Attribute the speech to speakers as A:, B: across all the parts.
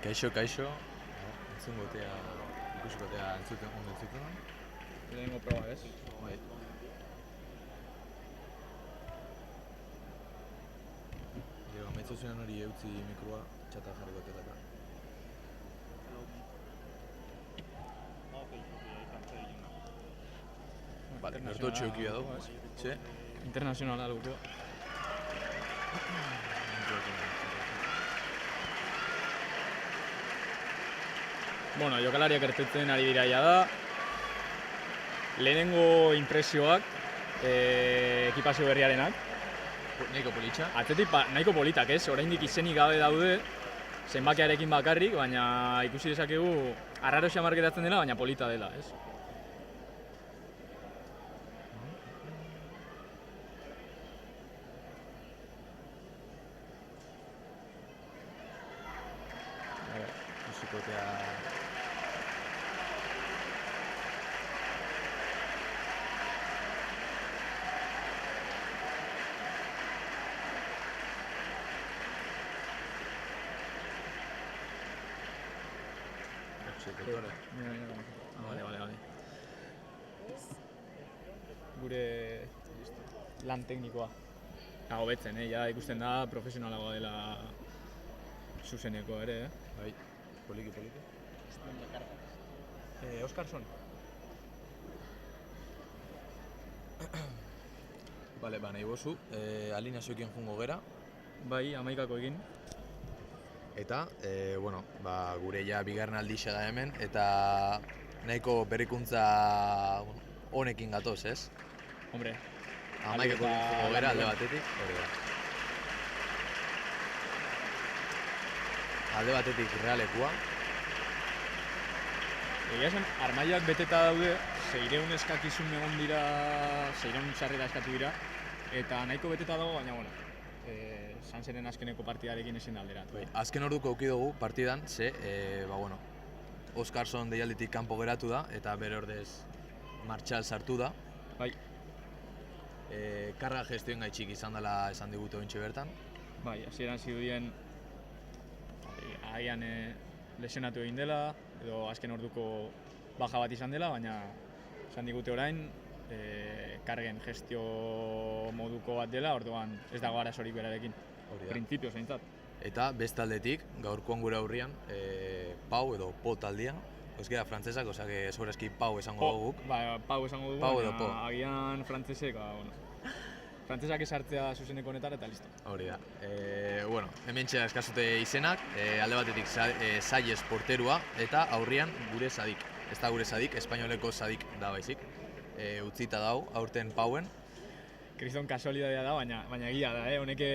A: Kaixo. Entzungotea, ikuskotea ondo entzuten.
B: Lehenengo proba, ez?
A: Bai. Gero, amaitzu zuen hori eutzi mikroa, txata jarriko telata. Vale, gertotxe eukibia dugu, ez? Txe?
B: Internazionala dugu. Bueno, jokalariak ertetzen ari diraia da. Lehenengo impresioak, ekipazio berriarenak.
A: Nahiko politxa?
B: Atzetik nahiko politak, ez? Oraindik izenik gabe daude, zenbakiarekin bakarrik, baina ikusi dezakegu arraro xamar geratzen dela, baina polita dela, ez?
A: Ikuskotea... Vale.
B: Gure lan teknikoa. Hobetzen, ja ikusten da profesionalagoa dela zuzeneko ere,
A: Bai, poliki.
B: Oskarson.
A: Bale, nahi bozu, alineazioekin jungo gera.
B: Bai, 11 egin.
A: Eta, gure ja bigarren aldixa da hemen, eta nahiko berrikuntza honekin gatoz, ez?
B: Hombre,
A: 11 jungo gera alde batetik, hori da. Alde batetik realekua.
B: Egia esan, armaiak beteta daude, 600 eskakizun egon dira, 600 sarrera eskatu dira, eta nahiko beteta dago, baina, Sanseren azkeneko partidarekin ezin alderatu.
A: Azken orduko auki dugu partidan, ze, Oskarson deialditik kanpo geratu da, eta bere ordez Martxal sartu da.
B: Bai.
A: Karga gestioen gaitxik izan dela esan digute ointxe bertan.
B: Bai, hasieran zirudien agian lesionatu egin dela, edo azken orduko baja bat izan dela, baina esan digute orain, kargen gestio moduko bat dela, orduan ez dago arazorik berarekin. Printzipioz behintzat.
A: Eta bestaldetik, gaurkoan gure aurrian, Pau edo Po taldea. Ez gara frantzesak, osea, segurazki Pau esango dugu.
B: Pau esango dugu,
A: Pau edo Po.
B: Agian frantzesek, frantzesak esartzea zuzeneko honetara eta listo.
A: Hori da. Hemen txea eskazute izenak, alde batetik Salles porterua eta aurrian gure Sadik. Ez da gure Sadik, espainoleko Sadik da baizik. Utzita dau, aurten Pauen.
B: Kriston kasualidadea da, baina egia da, honeke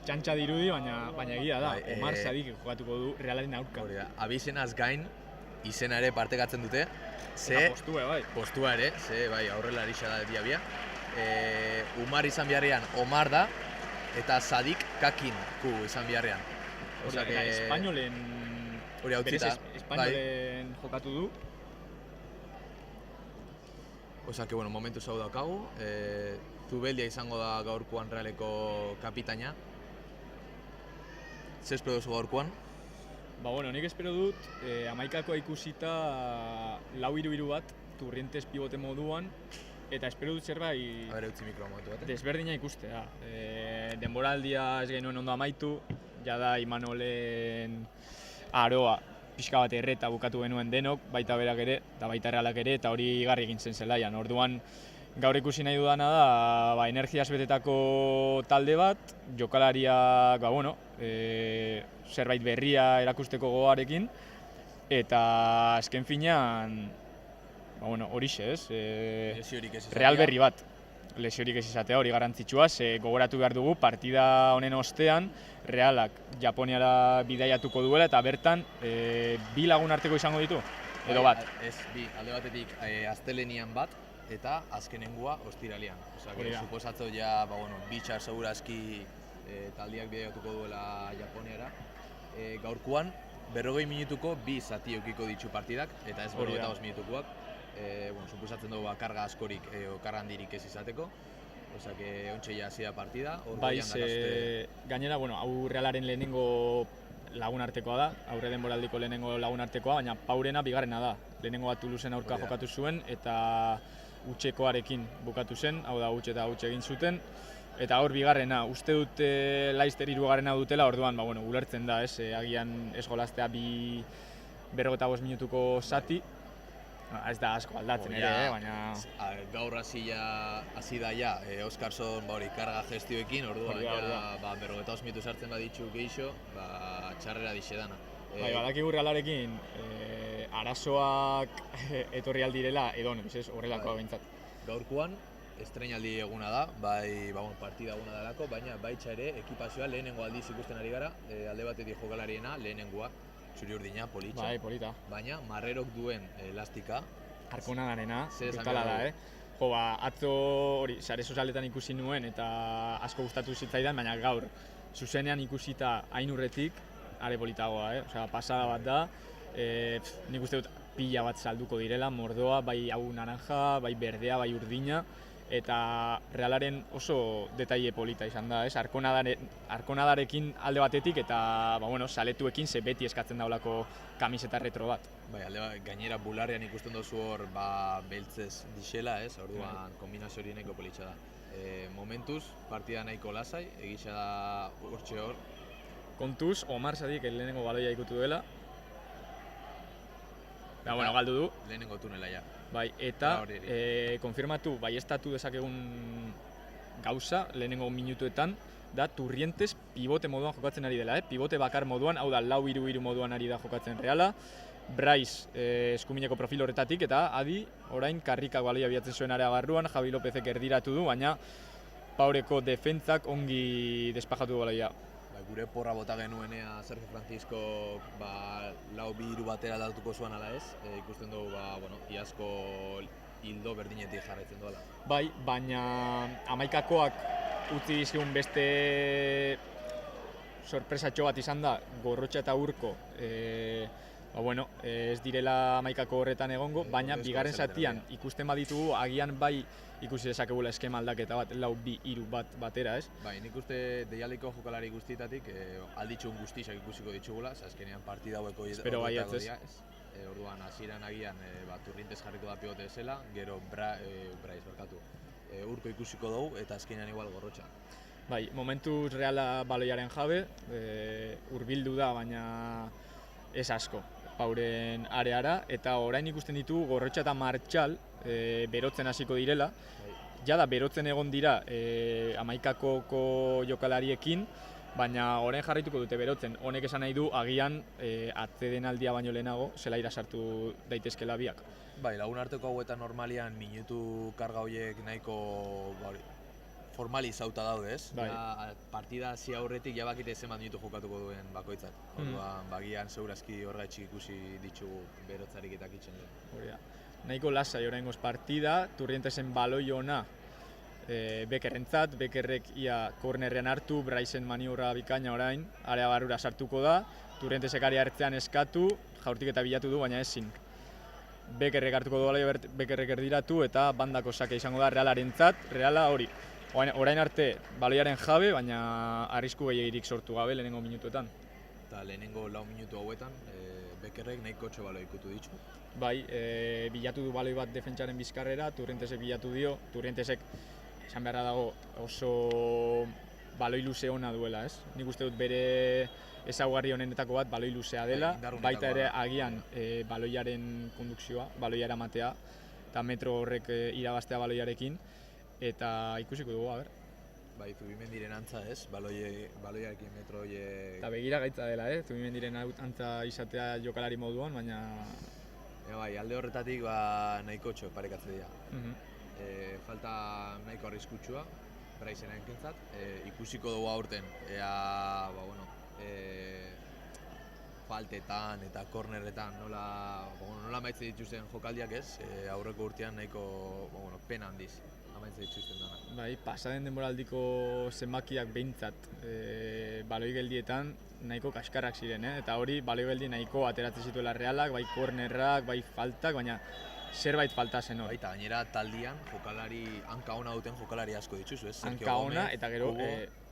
B: txantxa dirudi, baina egia da. Omar Sadik jokatuko du Realaren aurka.
A: Hori da, abizenaz gain, izena ere partekatzen dute.
B: Eta postua, bai.
A: Postua ere, bai, aurrela erixa da diabia. Umar izan biharrean Omar da, eta Sadik Kakin izan biharrean.
B: Osea, espainolen...
A: Hori hau txita.
B: Espainolen jokatu du.
A: Osea, momentu zau daukagu. Zubeldia izango da gaurkoan Realeko kapitaina. Zer espero duzu gaurkoan?
B: Nik espero dut, 11koa ikusita 4-3-3 bat, Turrientes pivote moduan, eta espero dut zerbait
A: Utzi mikroa momentu bat.
B: desberdina ikustea. Denboraldia ez genuen ondo amaitu, jada Imanolen aroa pixka bat erreta bukatu genuen denok, baita berak ere, eta baita Realak ere, eta hori igarri egin zen zelaian. Orduan, gaur ikusi nahi dudana da, energiaz betetako talde bat, jokalariak, zerbait berria erakusteko gogoarekin, eta azken finean, horixe ez, Real berri bat. Lesiorik ez izatea hori garrantzitsua, gogoratu behar dugu partida honen ostean Realak Japoniara bidaiatuko duela eta bertan 2 lagun arteko izango ditu, edo bat?
A: Ez, alde batetik astelenian bat, eta azkenengoa ostiralean. Osea, suposatzo ja, bitxar segurazki taldiak bidaiatuko duela Japoniara. Gaurkoan, 40 minutuko 2 zati eukiko ditu partidak, eta ez 45 minutukoak. Suposatzen dugu karga askorik, karga handirik ez izateko. Osea, ontsa ja hasi da partida.
B: Gainera, hau Realaren lehenengo lagunartekoa da, aurre denboraldiko lehenengo lagunartekoa, baina Paurena bigarrena da. Lehenengo bat Toulousen aurka jokatu zuen eta utxekoarekin bukatu zen, hau da utxe eta utxe egin zuten. Eta hor bigarrena, uste dut Leicester hirugarrena dutela, orduan ulertzen da, agian ez golaztea 45 minutuko zati. Ez da asko aldatzen ere, baina...
A: Gaur hasi da ja, Oskarson karga gestioekin, orduan 45 minutu sartzen baditzu geixo, txarrera dixe dana.
B: Badakigu Realarekin arazoak etorri aldirela edo ez horrelakoa behintzat.
A: Gaurkoan, estreinaldi eguna da, partida eguna dalako, baina baitza ere ekipazioa lehenengo aldiz ikusten ari gara, alde batetik jokalariena lehenengoa, zuri urdina, politxa.
B: Polita.
A: Baina Marrerok duen elastika.
B: Arkonadarena, brutala da, atzo hori, sare sozialetan ikusi nuen eta asko gustatu zitzaidan, baina gaur, zuzenean ikusita Ainurretik, are politagoa, pasada bat da, nik uste dut pila bat salduko direla, mordoa, bai hau naranja, bai berdea, bai urdina, eta Realaren oso detaile polita izan da, Arkonadarekin alde batetik eta saletuekin ze beti eskatzen daulako kamiseta retro bat.
A: Gainera bularrean ikusten duzu hor beltzez dixela, orduan kombinazio hori nahiko politxa da. Momentuz, partida nahiko lasai, egisa da hortxe hor.
B: Kontuz, Omar Sadik lehenengo baloia ikutu duela. Galdu du.
A: Lehenengo tunela ja.
B: Eta konfirmatu, baieztatu dezakegun gauza lehenengo minutuetan, da Turrientes pivote moduan jokatzen ari dela, pivote bakar moduan, hau da 4-3-3 moduan ari da jokatzen Reala. Bryce eskumineko profil horretatik eta Adi orain karrikak baloia biatzen zuen area barruan, Javi Lopezek erdiratu du, baina Paureko defentzak ongi despajatu baloia.
A: Gure porra bota genuenea Sergio Francisco 4-2-3 batera aldatuko zuen ala ez, ikusten dugu iazko hildo berdinetik jarraitzen duela.
B: Baina amaikakoak utzi dizkigun beste sorpresatxo bat izan da, Gorrotxa eta Urko ez direla amaikako horretan egongo, baina bigarren zatian ikusten baditugu agian ikusi dezakegula eskema aldaketa bat, 4-2-3 batera, ez?
A: Nik uste deialdiko jokalari guztietatik alditxun guztizak ikusiko ditugula, azkenean partida haueko horretako dira, ez? Orduan, hasieran agian Turrientes jarriko da pivote zela, gero Urko ikusiko dugu eta azkenean igual Gorrotxa.
B: Momentuz Reala baloiaren jabe, hurbildu da, baina ez asko Pauren areara, eta orain ikusten ditugu Gorrotxa eta Martxal berotzen hasiko direla. Jada berotzen egon dira amaikakoko jokalariekin, baina orain jarraituko dute berotzen. Honek esan nahi du agian atsedenaldia baino lehenago zelaira sartu daitezkela biak.
A: Lagunarteko hauetan normalian minutu karga horiek nahiko formalizauta daude, ez? Partida hasi aurretik bakite zenbat minutu jokatuko duen bakoitzak. Orduan, bagian segurazki horgaitxik ikusi ditugu berotzarik eta kitzen du.
B: Nahiko lasai oraingoz partida, Turrientesen baloi ona Bekerrentzat, Bekerrek ia kornerrean hartu, Brycen maniobra bikaina orain, area barrura sartuko da, Turrientesek area hartzean eskatu, jaurtik eta bilatu du, baina ezin. Bekerrek hartuko du baloi, Bekerrek erdiratu eta bandako sake izango da Realarentzat, Reala hori. Orain arte baloiaren jabe, baina arrisku gehiegirik sortu gabe lehenengo minutuetan.
A: Eta lehenengo 4 minutu hauetan, Bekerrek nahiko txo baloi ikutu ditu.
B: Bilatu du baloi bat defentsaren bizkarrera, Turrientesek bilatu dio, Turrientesek esan beharra dago oso baloi luze ona duela, ez? Nik uste dut bere ezaugarri honenetako bat baloi luzea dela, baita ere agian baloiaren kondukzioa, baloiara matea, eta metro horrek irabaztea baloiarekin, eta ikusiko dugu, a ber.
A: Zubimendiren antza, ez? Baloiarekin metro horiek...
B: Eta begira gaitza dela, Zubimendiren antza izatea jokalari moduan, baina...
A: Alde horretatik nahiko txo parekatze dira. Falta nahiko arriskutsua, Brycenen kentzat. Ikusiko dugu aurten, faltetan eta kornerretan nola maitze dituzten jokaldiak ez, aurreko urtean nahiko pena handiz amaitze dituzten dana.
B: Pasaden denboraldiko zenbakiak behintzat baloi geldietan nahiko kaskarrak ziren, eta hori baloi geldi nahiko ateratzen zituela Realak, bai kornerrak, bai faltak, baina zerbait falta zen hor.
A: Gainera taldian jokalari hanka ona duten jokalari asko dituzu, ez?
B: Hanka ona eta gero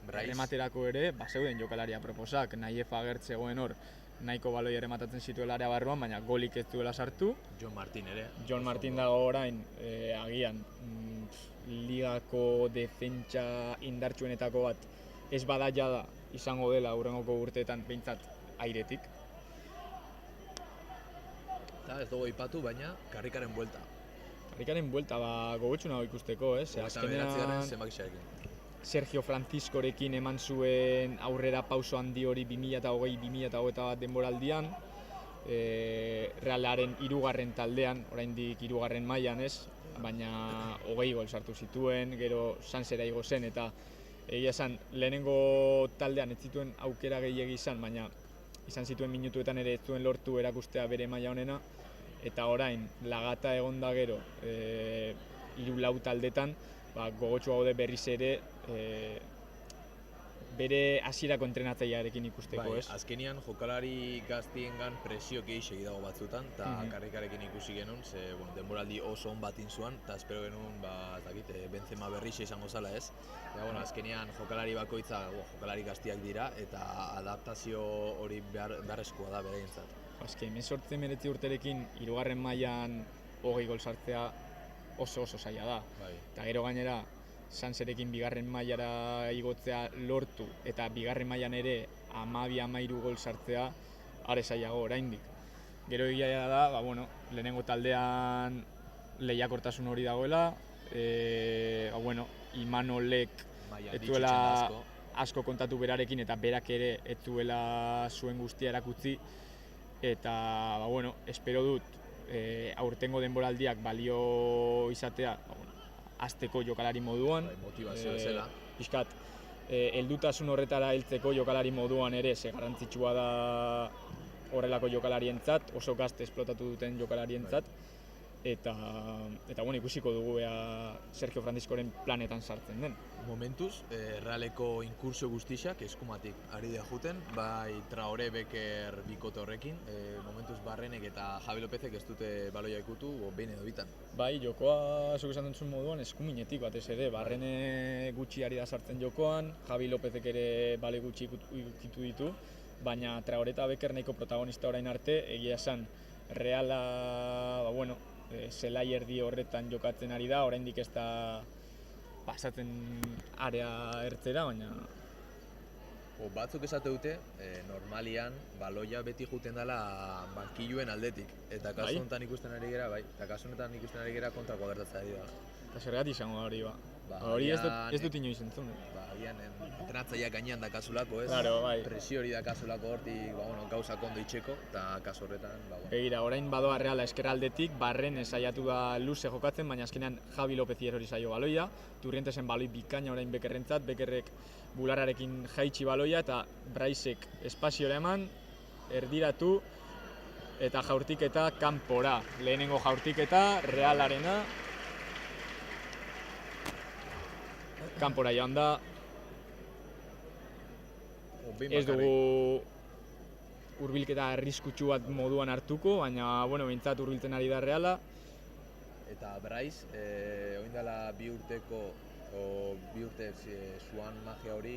B: errematerako ere, zeuden jokalaria proposak, Naiefa agertzegoen hor, nahiko baloi errematatzen zituela area barruan, baina golik ez duela sartu.
A: Jon Martin ere.
B: Jon Martin dago orain, agian, ligako defentsa indartsuenetako bat ez bada jada izango dela hurrengoko urteetan behintzat airetik.
A: Eta ez dugu aipatu, baina karrikaren buelta.
B: Karrikaren buelta, gogotsu nago ikusteko, ez?
A: Azkenean zenbakiarekin.
B: Sergio Franciscorekin eman zuen aurrera pauso handi hori 2020-2021 denboraldian, Realaren 3. taldean, oraindik 3. mailan ez, baina 20 gol sartu zituen, gero Sansera igo zen, eta egia esan lehenengo taldean ez zituen aukera gehiegi izan, baina izan zituen minutuetan ere ez zuen lortu erakustea bere maila honena, eta orain lagata egonda gero 3-4 taldetan, gogotsu gaude berriz ere bere hasierako entrenatzailearekin ikusteko, ez?
A: Azkenean jokalari gaztiengan presio gehiegi dago batzutan, eta karrikarekin ikusi genuen, denboraldi oso on bat inzuan, eta espero genuen, Benzema berrixe izango zala, ez? Azkenean jokalari bakoitza jokalari gaztiak dira, eta adaptazio hori beharrezkoa da beraientzat.
B: Azken, 18-19 urterekin 3. mailan 20 gol sartzea oso zaila da. Eta gero gainera, Sanserekin 2. mailara igotzea lortu eta 2. mailan ere 12-13 gol sartzea are zailago oraindik. Gero egia da, lehenengo taldean lehiakortasun hori dagoela, Imanolek ez duela asko kontatu berarekin eta berak ere ez duela zuen guztia erakutsi, eta espero dut aurtengo denboraldiak balio izatea hasteko jokalari moduan,
A: motivazio bezala.
B: Pixkat, heldutasun horretara heltzeko jokalari moduan ere ze garrantzitsua da horrelako jokalarientzat, oso gazte esplotatu duten jokalarientzat, eta ikusiko dugu Sergio Franciscoren planetan sartzen den.
A: Momentuz, Realeko inkursio guztiak eskumatik ari da juten, bai Traore, Beker bikote horrekin, momentuz Barrenek eta Javi Lopezek ez dute baloia ikutu, behin edo bitan.
B: Bai, jokoa zuk esan duzun moduan eskuminetik batez ere, Barrene gutxi ari da sartzen jokoan, Javi Lopezek ere bale gutxi ikutu ditu, baina Traore eta Beker nahiko protagonista orain arte, egia esan Reala, zelai erdi horretan jokatzen ari da, oraindik ez da pasatzen area ertzera, baina...
A: Batzuk esate dute, normalian baloia beti juten dela bankiluen aldetik, eta kasu honetan ikusten ari gera kontrako gertatzen ari da.
B: Eta zergatik izango da hori, hori ez dut inoiz entzun.
A: Agian entrenatzaileak gainean dakazulako, ez? Presio hori dakazulako hortik gauzak ondo itxeko, eta kasu horretan...
B: Begira, orain badoa Reala eskerraldetik, Barren saiatu da luze jokatzen, baina azkenean Javi Lopez hori zaio baloia, Turrientesen baloi bikaina orain Bekerrentzat, Bekerrek bulararekin jaitsi baloia, eta Braisek espaziora eman, erdiratu, eta jaurtiketa kanpora. Lehenengo jaurtiketa, Realarena, kanpora joan da, ez dugu hurbilketa arriskutsu bat moduan hartuko, baina behintzat hurbiltzen ari da Reala.
A: Eta Brais, orain dela 2 urte zuan magia hori,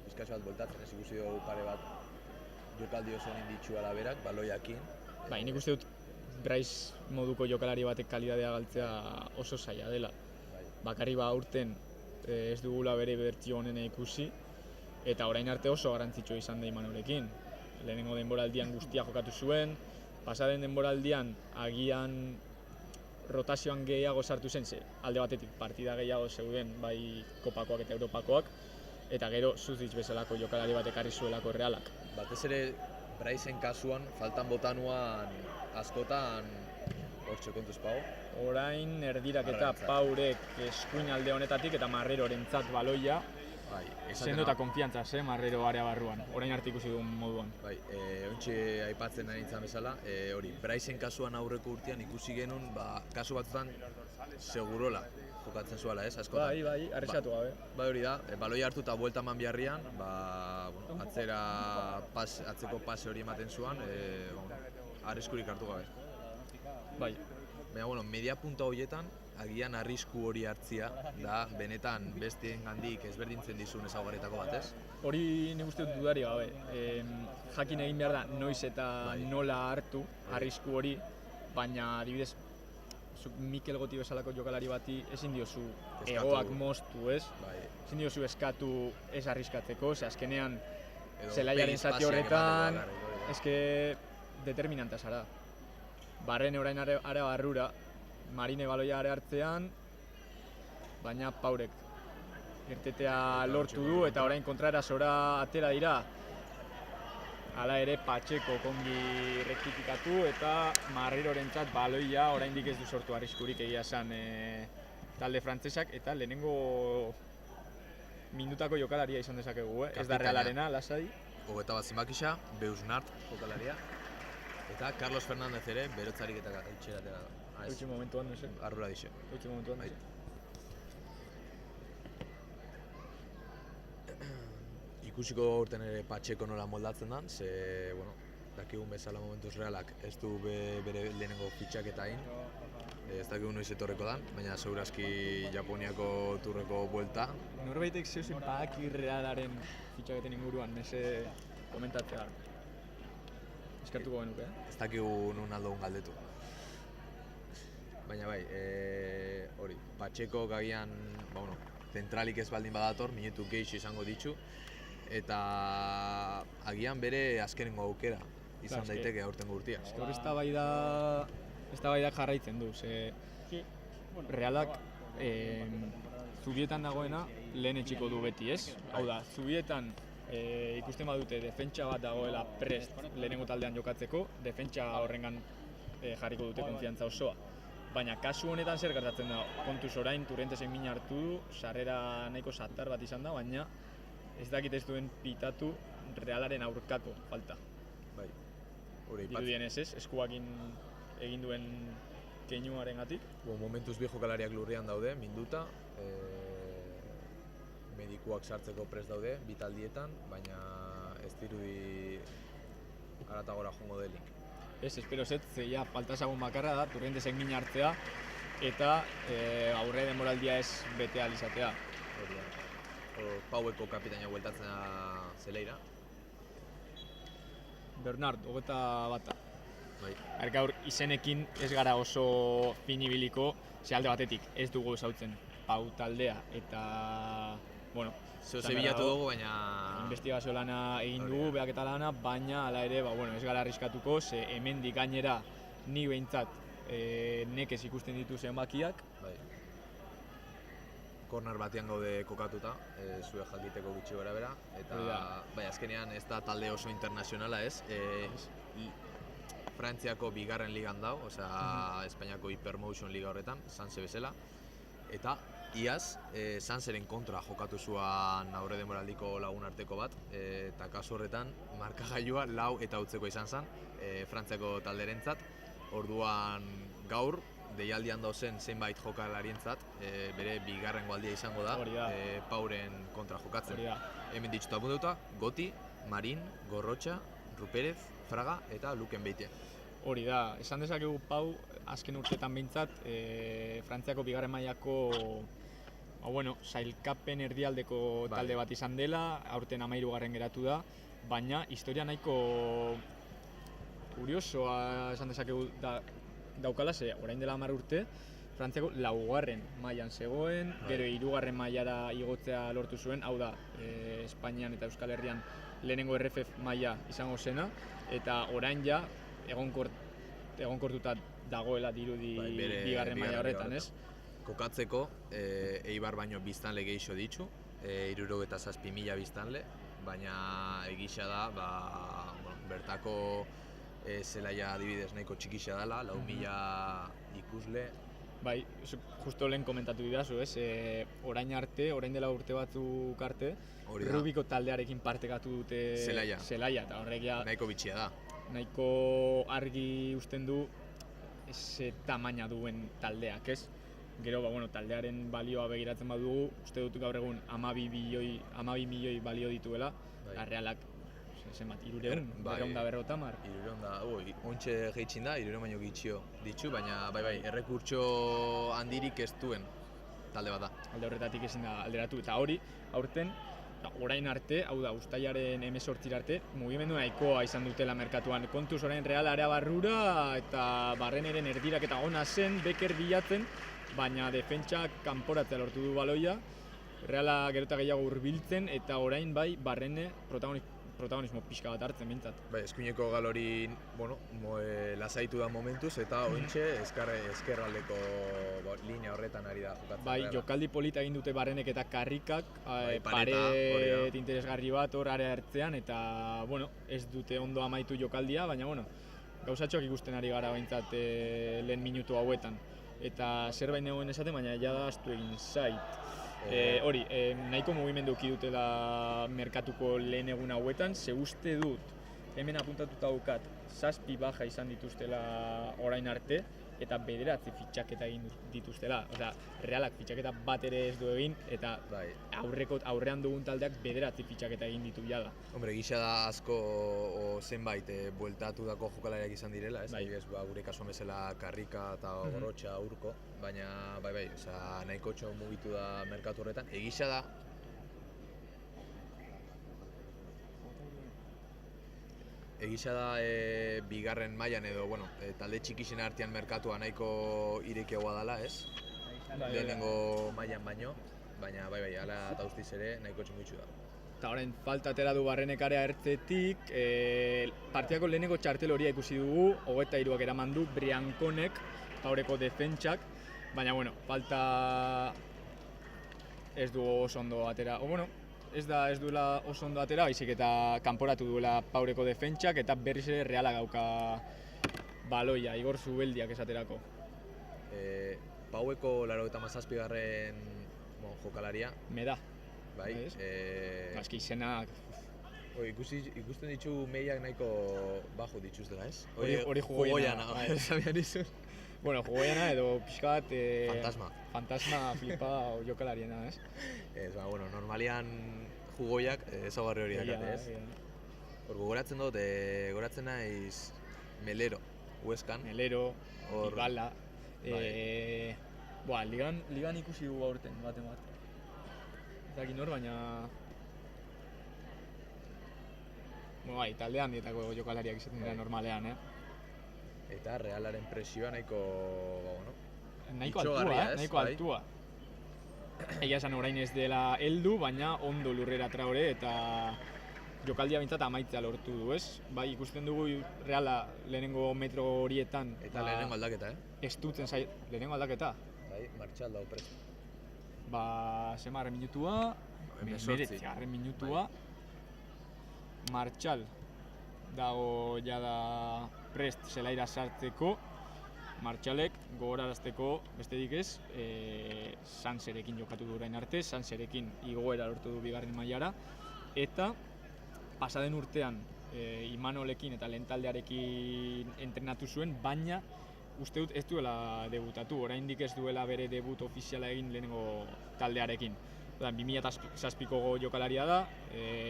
A: bizkaso bat bueltatzen, ez ikusi dugu pare bat jokaldi oso inditxuala berak, baloiakin.
B: Nik uste dut Brais moduko jokalari batek kalidadea galtzea oso zaila dela. Bakarri urten ez dugula bere bertsio honena ikusi, eta orain arte oso garrantzitsua izan da Imanolekin. Lehenengo denboraldian guztia jokatu zuen, pasaden denboraldian agian rotazioan gehiago sartu zen, alde batetik partida gehiago zeuden, bai Kopakoak eta Europakoak, eta gero Zuzic bezalako jokalari bat ekarri zuelako Realak.
A: Batez ere Braisen kasuan, faltan botanuan askotan hortxe kontuz Pau.
B: Orain erdirak eta Paurek eskuin alde honetatik eta Marrerorentzat baloia, sendo eta konfiantza Marrero area barruan, orain arte ikusi dugun moduan.
A: Ontxe aipatzen nahi nintzen bezala, Braisen kasuan aurreko urtean ikusi genuen, kasu batzutan segurola jokatzen zuela, ez, askotan.
B: Bai, arrisatu gabe.
A: Hori da, baloia hartu eta buelta eman biharrian, atzeko pase hori ematen zuan, arriskurik hartu gabe.
B: Bai.
A: Baina, media punta horietan, agian arrisku hori hartzia da benetan besteengandik ezberdintzen dizun ezaugarrietako bat, ez?
B: Hori nik uste dut dudari gabe. Jakin egin behar da noiz eta nola hartu arrisku hori, baina adibidez zuk Mikel Goti bezalako jokalari bati ezin diozu egoak moztu, ez? Ezin diozu eskatu ez arriskatzeko, ze azkenean zelaiaren zati horretan eske determinantea zara. Barren orain are barrura, Marine baloia are hartzean, baina Paurek irtetea lortu du eta orain kontraerasora atera dira. Hala ere Patxeko kongi rektifikatu eta Marrerorentzat baloia oraindik ez du sortu arriskurik egia esan talde frantsesak eta lehenengo minutako jokalaria izan dezakegu, ez da Realarena, lasai.
A: 21 zenbakia, Beusnart jokalaria eta Carlos Fernández ere berotzarik eta itxeratera da.
B: Eutxi momentuan, no sé.
A: Arrura dixe.
B: Eutxi momentuan, no sé.
A: Ikusiko urten ere Patxeko nola moldatzen den, ze, bueno, dakigun bezala momentuz Realak ez du bere lehenengo fitxaketa egin. Ez dakigun noiz etorreko dan, baina segurazki Japoniako turreko buelta.
B: Norbaitek zeuzen badaki Realaren fitxaketen inguruan, meze komentatzea. Eskertuko genuke,
A: Ez dakigu nun aldogun galdetu. Baina bai, hori, Patxeko gagian, zentralik ez baldin badator, minutu geixo izango ditu, eta agian bere azkenengo aukera izan daiteke aurtengo urtia.
B: Hor eztabaidak jarraitzen du, ze Realak zubietan dagoena lehen etxiko du beti, ez? Hau da, zubietan ikusten badute defentsa bat dagoela prest lehenengo taldean jokatzeko, defentsa horrengan jarriko dute konfiantza osoa. Baina kasu honetan zer gertatzen da, kontuz orain Turrentesen min hartu du, sarrera nahiko satar bat izan da, baina ez dakit ez duen pitatu Realaren aurkako falta.
A: Bai, hori
B: dirudien ez, eskuakin egin duen keinuarengatik.
A: Momentuz bi jokalariak lurrean daude, minduta, medikuak sartzeko prest daude, bi taldietan, baina ez dirudi haratagora joango delik.
B: Ez, espero zet, zeia faltasagun bakarra da, Turrentesen min hartzea, eta aurre denboraldia ez bete ahal izatea.
A: Paueko kapitaina bueltatzen da zeleira.
B: Bernard, 21.
A: Bai.
B: Gaur izenekin ez gara oso finibiliko, ze alde batetik ez dugu ezautzen Pau taldea eta, bueno,
A: Zehose bilatu dugu, baina...
B: investigazio lana egin dugu, behaketa lana, baina hala ere, ez gara arriskatuko, ze hemendik gainera nik behintzat nekez ikusten ditu zenbakiak.
A: Bai. Korner batean gaude kokatuta, zuek jakiteko gutxi gara bera, eta azkenean ez da talde oso internazionala ez. Frantziako bigarren ligan dau, Espainiako Hypermotion liga horretan, Sanse bezala. Eta iaz, Sanseren kontra jokatu zuan aurre denboraldiko lagun arteko bat, eta kasu horretan markagailua 4 eta utzeko izan zen, Frantziako talderentzat. Orduan gaur, deialdian dauzen zenbait jokalarientzat, bere bigarrengo aldia izango da, Pauren kontra jokatzen. Hemen ditzuta apuntuta, Goti, Marin, Gorrotxa, Ruperez, Fraga eta Luken Beitia.
B: Hori da, esan dezakegu Pau, azken urteetan behintzat, Frantziako bigarren mailako sailkapen erdialdeko talde bat izan dela, aurten 13. geratu da, baina historia nahiko kuriosoa esan dezakegu daukala, ze orain dela 10 urte, Frantziako 4. mailan zegoen, gero 3. mailara igotzea lortu zuen, hau da, Espainian eta Euskal Herrian lehenengo RFF maila izango zena, eta orain ja egonkortuta dagoela dirudi bigarren maila horretan, ez?
A: Kokatzeko, Eibar baino biztanle gehiago ditu, 67.000 biztanle, baina egisa da, bertako zelaia adibidez nahiko txikixa dela, 4.000 ikusle.
B: Bai, justo lehen komentatu didazu, ez? Orain dela urte batzuk arte, Rubiko taldearekin partekatu dute zelaia, eta horrek ja...
A: Nahiko bitxia da.
B: Nahiko argi usten du ze tamaina duen taldeak, ez? Gero, taldearen balioa begiratzen badugu, uste dut gaur egun 12 milioi balio dituela, eta Realak zenbat, 300, 250.
A: 300 da, ontxe geitxin da, 300 baino gitxio ditu, baina bai, errekurtso handirik ez duen talde bat da.
B: Alde horretatik ezin da alderatu, eta hori, aurten, orain arte, hau da, uztailaren 18 arte, mugimendu nahikoa izan dutela merkatuan. Kontuz orain Real area barrura eta Barreneren erdirak eta ona zen, Becker bilatzen, baina defentsak kanporatzea lortu du baloia, Reala gero eta gehiago hurbiltzen eta orain bai Barrene protagonismo pixka bat hartzen bintzat.
A: Bai, eskuineko galori, lasaitu da momentuz eta ointxe eskerraldeko linea horretan ari da jokatzen.
B: Bai, jokaldi polita egin dute Barrenek eta Karrikak, paret interesgarri bat hor area ertzean eta, ez dute ondo amaitu jokaldia, baina, gauzatxoak ikusten ari gara bintzat lehen minutu hauetan. Eta zerbait negoen esaten, baina jada astu egin zait. Hori, nahiko mugimendu eki dutela merkatuko lehen egun hauetan, ze uste dut, hemen apuntatuta daukat, 7 baja izan dituztela orain arte, eta 9 fitxaketa egin dituztela. Osea, Realak fitxaketa bat ere ez du egin, eta aurrean dugun taldeak 9 fitxaketa egin ditu jada.
A: Hombre, gisa da asko zenbait bueltatu dako jokalariak izan direla, ez? Gure kasuan bezala Karrika eta Gorrotxa urko, baina bai, nahiko txo mugitu da merkatu horretan. Egisa da bigarren mailan edo, talde txikixen artean merkatua nahiko irekiagoa dela, ez? Lehenengo mailan baino, baina bai, hala eta guztiz ere nahiko txingutxu da.
B: Eta orain falta atera du Barrenek area ertzetik, partiako lehenengo txartel horia ikusi dugu, 23ak eraman du Brianconek, aurreko defentsak, baina falta ez du oso ondo atera, ez duela oso ondo atera, baizik eta kanporatu duela Paureko defentsak eta berriz ere Reala gauka baloia, Igor Zubeldiak esaterako.
A: Paueko 97garren jokalaria.
B: Meda.
A: Bai.
B: Eski izenak...
A: Ikusten ditu meiak nahiko bajo dituztela, ez?
B: Hori jugoiana. Jugoiana edo pixka bat... Fantasma flipa jokalariena, ez?
A: Normalian jugoiak ezaugarri hori dakate, ez? Goratzen naiz Melero, Hueskan.
B: Melero, Ibala... Ligan ikusi dugu aurten, bat. Ez dakit nor, baina... talde handietako jokalariak izaten dira normalean,
A: Eta Realaren presioa nahiko
B: altua. Egia esan orain ez dela heldu, baina ondo lurrera Traore eta jokaldia bintzat amaitzea lortu du, ez? Bai, ikusten dugu Reala lehenengo metro horietan.
A: Eta lehenengo aldaketa,
B: Ez dutzen zait, lehenengo aldaketa?
A: Bai, Martxal dago presto.
B: Zemarren minutua, 19. minutua. Martxal dago jada prest zelaira sartzeko. Martxalek gogorarazteko besterik ez, Sanserekin jokatu du orain arte, Sanserekin igoera lortu du bigarren mailara, eta pasaden urtean Imanolekin eta lehen taldearekin entrenatu zuen, baina uste dut ez duela debutatu, oraindik ez duela bere debut ofiziala egin lehenengo taldearekin. 2007ko jokalaria da,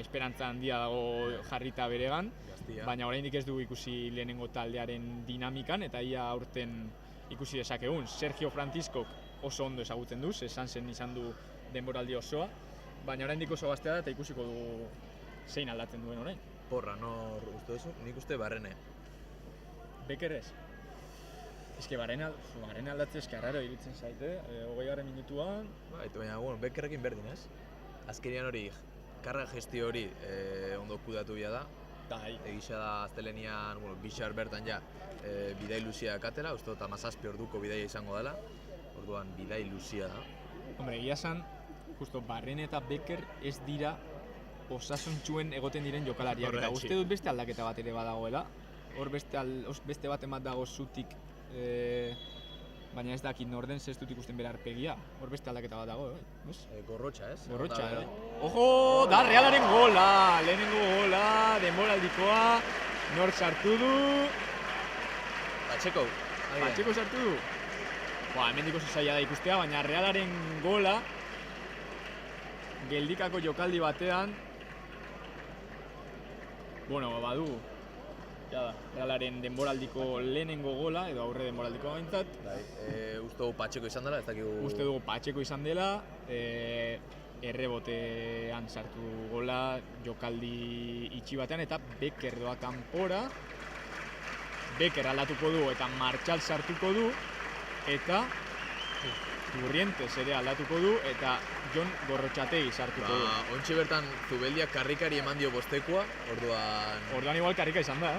B: esperantza handia dago jarrita beregan, baina oraindik ez dugu ikusi lehenengo taldearen dinamikan, eta ia aurten ikusi dezakegun. Sergio Franciscok oso ondo ezagutzen du, Sansen izan du denboraldi osoa, baina oraindik oso gaztea da eta ikusiko dugu zein aldatzen duen orain.
A: Porra, nor uste duzu? Nik uste Barrene.
B: Becker ez? Eske Barrene aldatzea eske arraro iruditzen zaite, 20. minutuan.
A: Baina, Beckerrekin berdin, ez? Azkenean hori, karga gestio hori ondo kudatu bila da. Egisa da astelenian, bixar bertan ja, bidai luzia katela, uste dut 17 orduko bidaia izango dela. Orduan, bidai luzia da.
B: Hombre, egia esan, justo Barrene eta Becker ez dira osasuntxuen egoten diren jokalariak. Eta uste dut beste aldaketa bat ere badagoela. Hor beste bat emat dago zutik, baina ez dakit norden ez dut ikusten bere arpegia. Hor beste aldaketa bat dago,
A: Gorrotxa, ez?
B: Gorrotxa, Ojo, da Realaren gola! Lehenengo gola, denboraldikoa, nor sartu du... Patxeko sartu du? Hemendiko zaila da ikustea, baina Realaren gola geldikako jokaldi batean Bueno, badu, ja da, Realaren denboraldiko lehenengo gola, edo aurre denboraldiko gaintzat.
A: Uste dugu Patxeko izan dela, ez dakigu...
B: Uste dugu Patxeko izan dela, errebotean sartu gola, jokaldi itxi batean, eta Becker doa kanpora. Becker aldatuko du eta Martxal sartuko du, eta Turrientes ere aldatuko du, eta Jon Gorrotxategi sartuko du.
A: Ontxe bertan Zubeldiak karrikari eman dio bostekoa, orduan...
B: Orduan igual karrika izan da,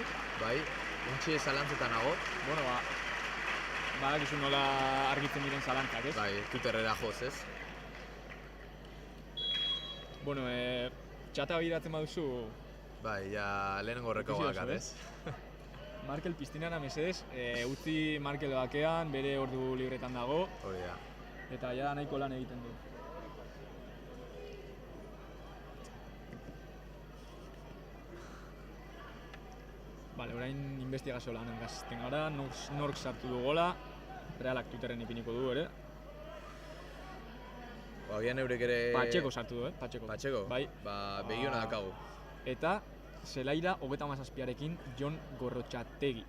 A: Bai, ontxe zalantzetan nago.
B: Bueno, badakizu nola argitzen diren zalantzak, ez?
A: Bai, Twitterrera joz, ez?
B: Bueno, txata begiratzen baduzu...
A: Bai, ja lehenengo rekoak, ez?
B: Markel piztinara mesedez, utzi Markel bakean, bere ordu libretan dago.
A: Hori da.
B: Eta ja nahiko lan egiten du. Bale, orain investigazio lanen gazten gara, nork sartu du gola, Realak Twitterren ipiniko du ere.
A: Agian eurek ere...
B: Patxeko sartu du, Patxeko.
A: Patxeko?
B: Bai.
A: Begiona dakagu.
B: Eta zelaira 37arekin Jon Gorrotxategi.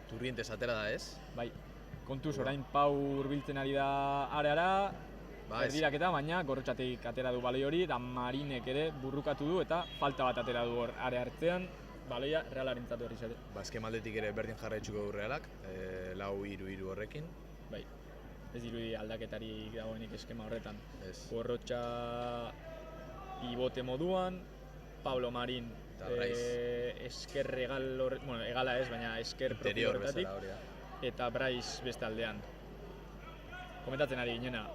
A: Turrientes atera da, ez?
B: Bai. Kontuz orain Pau hurbiltzen ari da areara, erdiraketa, baina Gorrotxategik atera du baloi hori, eta Marinek ere burrukatu du eta falta bat atera du hor are hartzean, baloia Realarentzat berriz ere.
A: Azken maldetik ere berdin jarraitzuko du Realak, 4-3-3 horrekin.
B: Bai. Ez dirudi aldaketarik dagoenik eskema horretan.
A: Ez.
B: Gorrotxa ibote moduan, Pablo Marin esker egala ez, baina esker profil horretatik. Eta Brais beste aldean. Komentatzen ari ginena,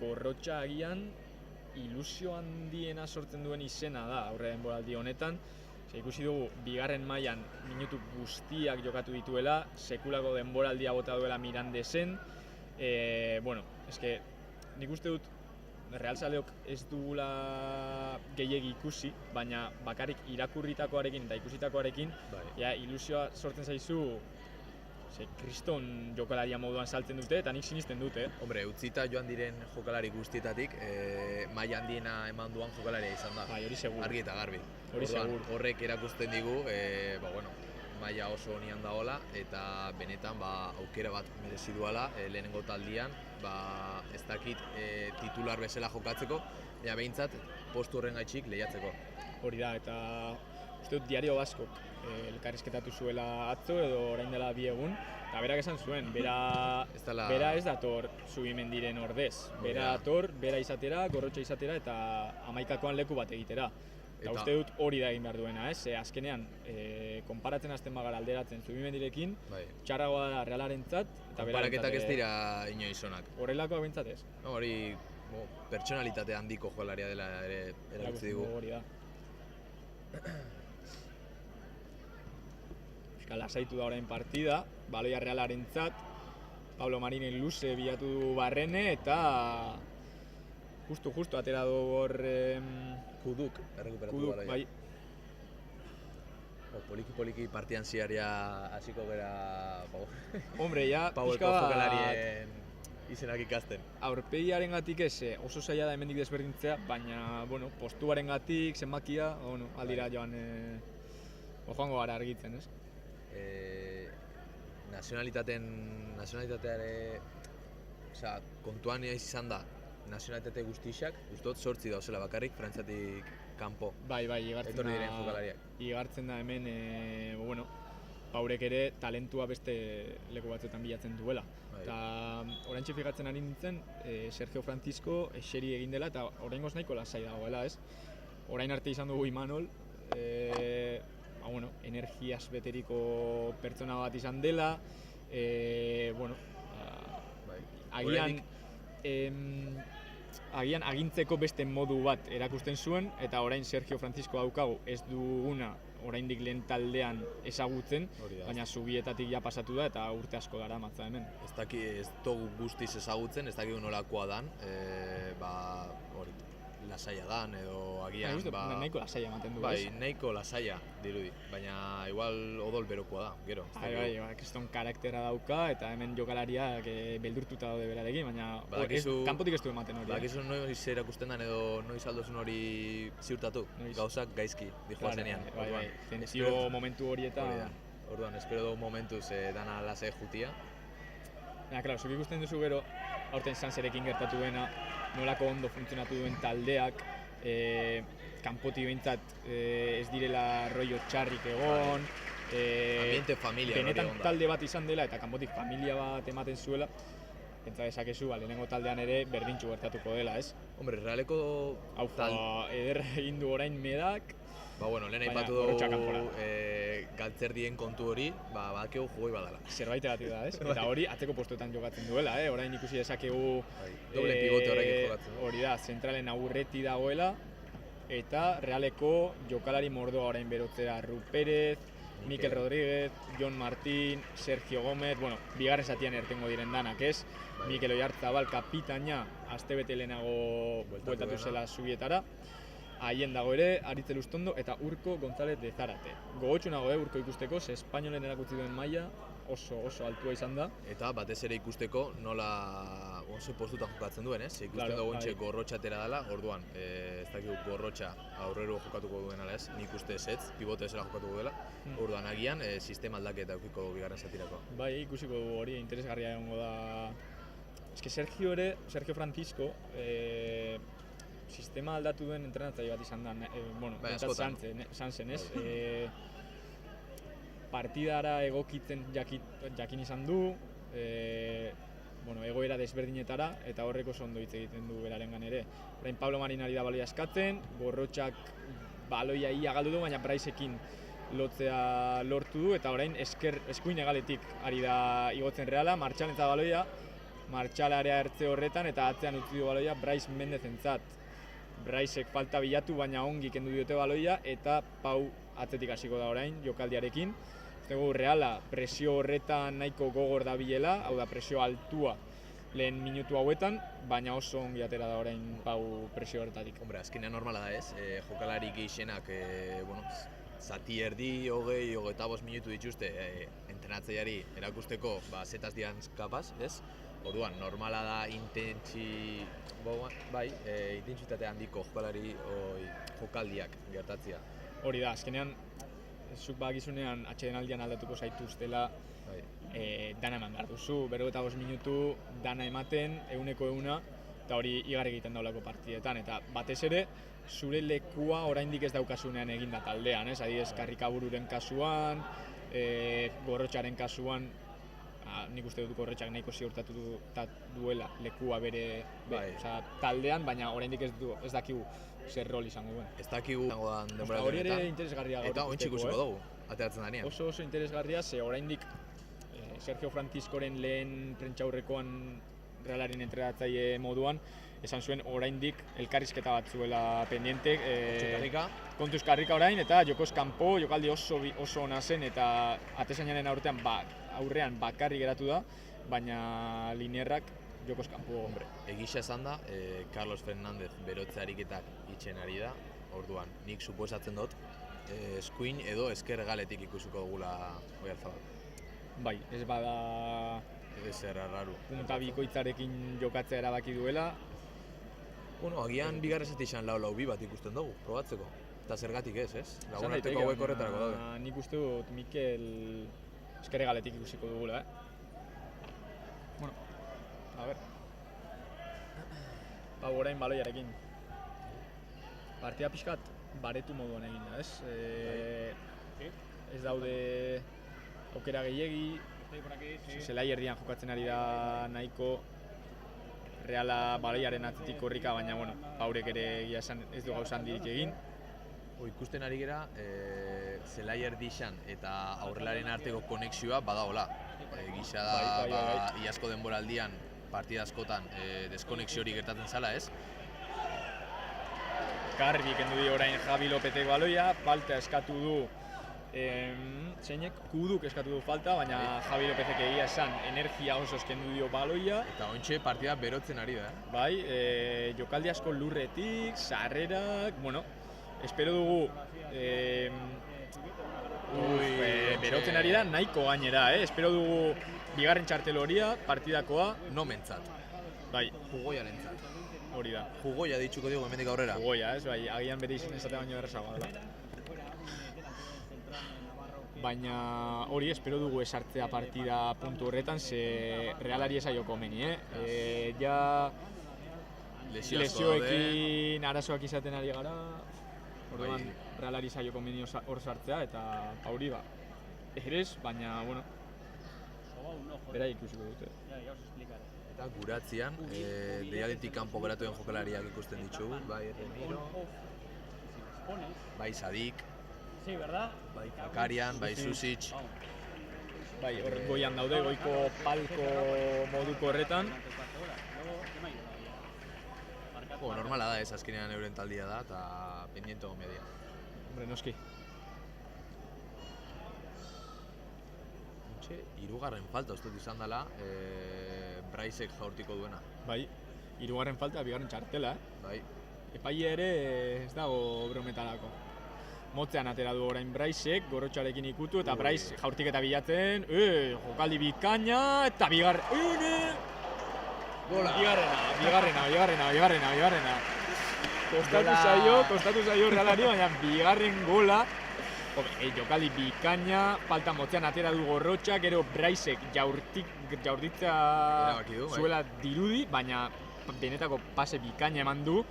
B: Gorrotxa agian ilusio handiena sortzen duen izena da aurre denboraldi honetan. Ikusi dugu, bigarren mailan minutu guztiak jokatu dituela, sekulako denboraldia bota duela Mirandesen. Bueno, eske nik uste dut Realzaleok ez dugula gehiegi ikusi, baina bakarrik irakurritakoarekin eta ikusitakoarekin ilusioa sortzen zaizu kriston jokalaria moduan saltzen dute eta nik sinisten dute.
A: Hombre, utzita joan diren jokalari guztietatik, maila handiena eman duan jokalaria izan da.
B: Bai, hori segur.
A: Argi eta garbi.
B: Hori segur.
A: Horrek erakusten digu, maila oso honian dagoela eta benetan aukera bat merezi duela lehenengo taldian, ez dakit titular bezala jokatzeko, baina behintzat postu horren gaitxik lehiatzeko.
B: Hori da, eta uste dut Diario Baskok elkarrizketatu zuela atzo edo orain dela 2 egun, eta berak esan zuen, bera ez dator Zubimendiren ordez. Bera dator, bera izatera, Gorrotxa izatera eta 11koan leku bat egitera. Eta uste dut hori da egin behar duena, ez? Azkenean, konparatzen hasten bagara alderatzen Zubimendirekin, txarragoa da Realarentzat, eta
A: konparaketak ez dira inoiz onak.
B: Horrelakoa behintzat ez?
A: Hori pertsonalitate handiko jokalaria dela ere erakutsi digu.
B: Hori da. Lasaitu da orain partida, baloia Realarentzat, Pablo Marinen luze bilatu du Barrene eta justu atera du hor
A: Kuduk errekuperatu baloia.
B: Bai.
A: Poliki partian ziaria hasiko gera
B: Hombre, ja
A: Paueko jokalarien izenak ikasten.
B: Aurpegiaren gatik ez, oso zaila da hemendik desberdintzea, baina postuaren gatik, zenbakia, aldira joan joango gara argitzen, ez?
A: Nazionalitateare kontuan izan da nazionalitate guztixak, ustot 8 dauzela bakarrik, Frantziatik kanpo.
B: Bai,
A: etorri diren jokalariak.
B: Igartzen da hemen, Paurek ere talentua beste leku batzuetan bilatzen duela. Eta oraintxe fijatzen ari nintzen, Sergio Francisco eseri egin dela eta oraingoz nahiko lasai dagoela, ez? Orain arte izan dugu Imanol, energiaz beteriko pertsona bat izan dela, agian agintzeko beste modu bat erakusten zuen, eta orain Sergio Francisco daukagu ez duguna oraindik lehen taldean ezagutzen, baina Zubietatik ja pasatu da eta urte asko dara matza hemen.
A: Ez dugu guztiz ezagutzen, ez dakigu nolakoa dan, lasaia dan, edo agian,
B: nahiko lasaia ematen du,
A: bai, nahiko lasaia dirudi, baina igual odol berokoa da, gero.
B: Kriston karaktera dauka, eta hemen jokalariak beldurtuta daude berarekin, baina kanpotik ez du ematen hori.
A: Bakizu noiz erakusten dan edo noiz aldozun hori ziurtatu, gauzak gaizki dijoa zenean.
B: Bai, tentsio momentu horietan.
A: Orduan, espero dugu momentuz dana lasai jutia.
B: Baina, klaro, zuk ikusten duzu gero, aurten Sanserekin gertatu dena, nolako ondo funtzionatu duen taldeak, kanpotik behintzat ez direla rollo txarrik egon,
A: ambiente familia
B: benetan talde bat izan dela eta kanpotik familia bat ematen zuela, pentsa dezakezu, lehenengo taldean ere berdintxu gertatuko dela, ez?
A: Hombre, Realeko...
B: ederra egin du orain Medak,
A: lehen aipatu dugu galtzerdien kontu hori, badakegu jugoi badala.
B: Zerbait egatik da, ez? Eta hori atzeko postuetan jokatzen duela, orain ikusi dezakegu...
A: Doble pivote horrekin jokatzen du.
B: Hori da, zentralen aurreti dagoela, eta Realeko jokalari mordoa orain berotzera Ru Pérez, Mikel Rodríguez, Jon Martín, Sergio Gómez, bigarren zatian ertengo diren danak, ez? Mikel Oyarzabal kapitaina astebete lehenago bueltatu zela zubietara. Haien dago ere, Aritz Elustondo eta Urko González de Zárate. Gogotsu nago Urko ikusteko, ze espainolen erakutsi duen maila oso altua izan da.
A: Eta batez ere ikusteko nola oso postutan jokatzen duen, ez? Ikusten dugu ontxe Gorrotxatera dela, orduan, ez dakigu Gorrotxa aurrero jokatuko duen ala ez, nik uste ezetz, pivote ezela jokatuko dela, orduan agian sistema aldaketa eukiko bigarren zatirako.
B: Bai, ikusiko dugu hori, interesgarria egongo da. Eske Sergio Francisco, sistema aldatu duen entrenatzaile bat izan da, Sansen, ez? Partidara egokitzen jakin izan du, egoera desberdinetara, eta horreko oso ondo hitz egiten du berarengan ere. Orain Pablo Marinari da baloia eskatzen, Gorrotxak baloia ia galdu du, baina Braisekin lotzea lortu du, eta orain eskuin hegaletik ari da igotzen Reala, Martxal eta baloia, Martxal area ertze horretan, eta atzean utzi du baloia Brais Mendezentzat. Braisek falta bilatu, baina ongi kendu diote baloia, eta Pau atzetik hasiko da orain jokaldiarekin. Reala presio horretan nahiko gogor da bilela, hau da presio altua lehen minutu hauetan, baina oso ongi atera da orain Pau presio horretatik.
A: Hombre, azkenean normala da ez, jokalari gehienak, zati erdi, 20-25 minutu dituzte entrenatzaileari erakusteko zetaz dian kapaz, ez? Orduan, normala da intentsitate handiko jokaldiak gertatzea.
B: Hori da, azkenean, zuk bakizunean atsedenaldian aldatuko zaituztela dana eman behar duzu, 45 minutu dana ematen, 100%, eta hori igarri egiten daulako partidetan, eta batez ere, zure lekua oraindik ez daukasunean eginda taldean, ez? Adibidez, Karrikabururen kasuan, Gorrotxaren kasuan, nik uste dut Gorrotxak nahiko ziurtatu duela lekua bere taldean, baina oraindik ez dakigu zer rol izango duen.
A: Ez dakigu izango dan denbora
B: hori ere interesgarria gaur.
A: Eta ontsi ikusiko dugu, ateratzen danean.
B: Oso interesgarria, ze oraindik Sergio Franciscoren lehen prentxaurrekoan Realaren entrenatzaile moduan, esan zuen oraindik elkarrizketa bat zuela pendiente. Kontuz Karrika orain, eta jokoz kanpo, jokaldi oso ona zen, eta atezainaren aurrean bakarri geratu da, baina Linierrak jokoz kanpo.
A: Egisa esan da, Carlos Fernández berotze ariketak itxen ari da, orduan nik suposatzen dut, eskuin edo esker galetik ikusiko dugula Oyarzabal.
B: Bai, ez bada punta bikoitzarekin jokatzea erabaki duela.
A: Agian bigarren zati izan lau bi bat ikusten dugu, probatzeko. Eta zergatik ez? Lagunarteko hauek horretarako daude.
B: Nik uste dut Mikel esker galetik ikusiko dugula, a ber. Pau orain baloiarekin. Partida pixkat baretu moduan egin da, ez? Ez daude aukera gehiegi, zelai erdian jokatzen ari da nahiko Reala baloiaren atzetik korrika, baina Paurek ere ez du gauza handirik egin.
A: Ikusten ari gera, zelai erdixan eta aurrelaren arteko konexioa badagola. Gisa da, iazko denboraldian, partida askotan deskonexio hori gertatzen zala, ez?
B: Garbi kendu di orain Javi Lopetek baloia, falta eskatu du Zeinek kuduk eskatu du falta, baina Javi Lopezek egia esan energia oso eskendu dio baloia.
A: Eta ontxe partida berotzen ari da,
B: Bai, jokaldi asko lurretik, sarrerak, bueno, espero dugu berotzen ari da nahiko gainera, espero dugu bigarren txarteloria, partidakoa.
A: No mentzat.
B: Bai,
A: Jugoiarentzat.
B: hori da.
A: Jugoia dituko diogu hemendik aurrera.
B: Jugoia, ez, bai, agian bere izan esate baino errazagoa dela. Baina hori espero dugu esartzea partida puntu horretan, ze Realari esaioko meni, ja lesioekin arazoak izaten ari gara, orduan Realari esaioko meni hor sartzea, eta hori ba, erez, baina, bueno, bera ikusiko dute.
A: Eta guratzean, deialdetik kanpo geratuen jokalariak ikusten ditugu, bai Remiro, bai Sadik, bai Zakarian, bai Susic.
B: Bai, hor goian daude, goiko palko moduko horretan.
A: Normala da ez, azkenean euren taldia da, eta pendiente egon media.
B: Hombre, noski.
A: Hirugarren falta uste izan dela, Braisek jaurtiko duena.
B: Bai, hirugarren falta, bigarren txartela,
A: Bai.
B: Epaile ere ez dago brometarako. Motzean atera du orain Braisek, gorrotxarekin ikutu, eta Brais jaurtiketa bilatzen, jokaldi bikaina, eta bigarrena. Kostatu zaio Realari, baina bigarren gola. Jokaldi bikaina, falta motzean atera du gorrotxa, gero Braisek jaurditza zuela dirudi, baina benetako pase bikaina eman du.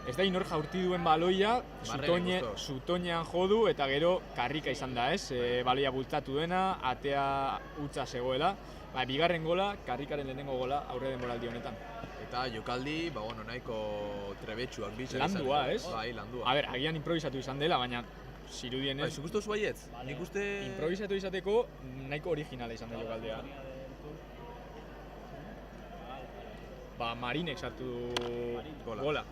B: Ez da inor jaurti duen baloia, zutoinean jodu eta gero karrika izan da, ez? Baloia bultzatu dena, atea hutsa zegoela. Bigarren gola, karrikaren lehenengo gola aurre denboraldi honetan.
A: Eta jokaldi, nahiko trebetsuak bizar
B: izan. Landua, ez?
A: Bai, landua.
B: A ber, agian improvisatu izan dela, baina zirudien ez.
A: Zuk uste zu baietz? Nik uste...
B: Improvisatu izateko nahiko originala izan da jokaldea. Marinek sartu gola.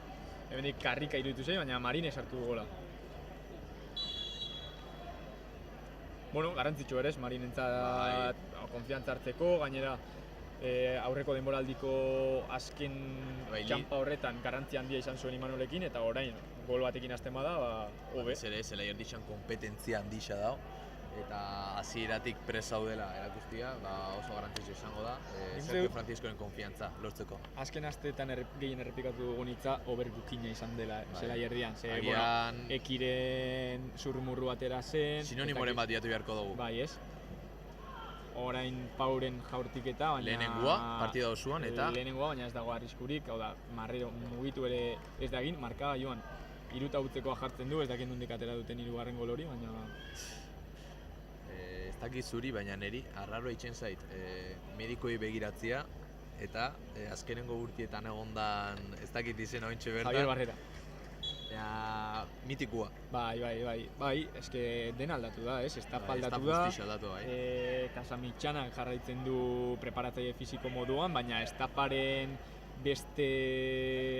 B: Hemendik karrika iruditu zei, baina Marinek sartu gola. Bueno, garrantzitsu ere, Marinentzat konfiantza hartzeko, gainera aurreko denboraldiko azken txampa horretan garrantzia handia izan zuen Imanolekin, eta orain gol batekin hasten bada, hobe.
A: Zer ez, zela erdixan kompetentzia handia dago, eta hasieratik prest zaudela erakustia, oso garrantzitsu izango da, Sergio Franciscoren konfiantza lortzeko.
B: Azken asteetan gehien errepikatu dugun hitza overbookina izan dela, zela erdian. Ekiren zurmurru atera zen.
A: Sinonimoren bat diatu beharko dugu.
B: Bai, ez? Orain Pauren jaurtiketa, baina...
A: Lehenengoa, partida osoan, eta...
B: Lehenengoa, baina ez dago arriskurik, hau da, Marrero mugitu ere ez da egin, markaga joan. Iruta utzekoa jartzen du, ez dakit nondik atera duten hirugarren gol hori, baina...
A: Ez dakit zuri, baina niri, arraro eitzen zait, medikoi begiratzea, eta azkenengo urtietan egondan, ez dakit izena ointxe bertan...
B: Javier Barrera.
A: Mitikua.
B: Bai, eske dena aldatu da, ez? Estapa aldatu da. Kasamitxanak jarraitzen du preparatzaile fisiko moduan, baina estaparen beste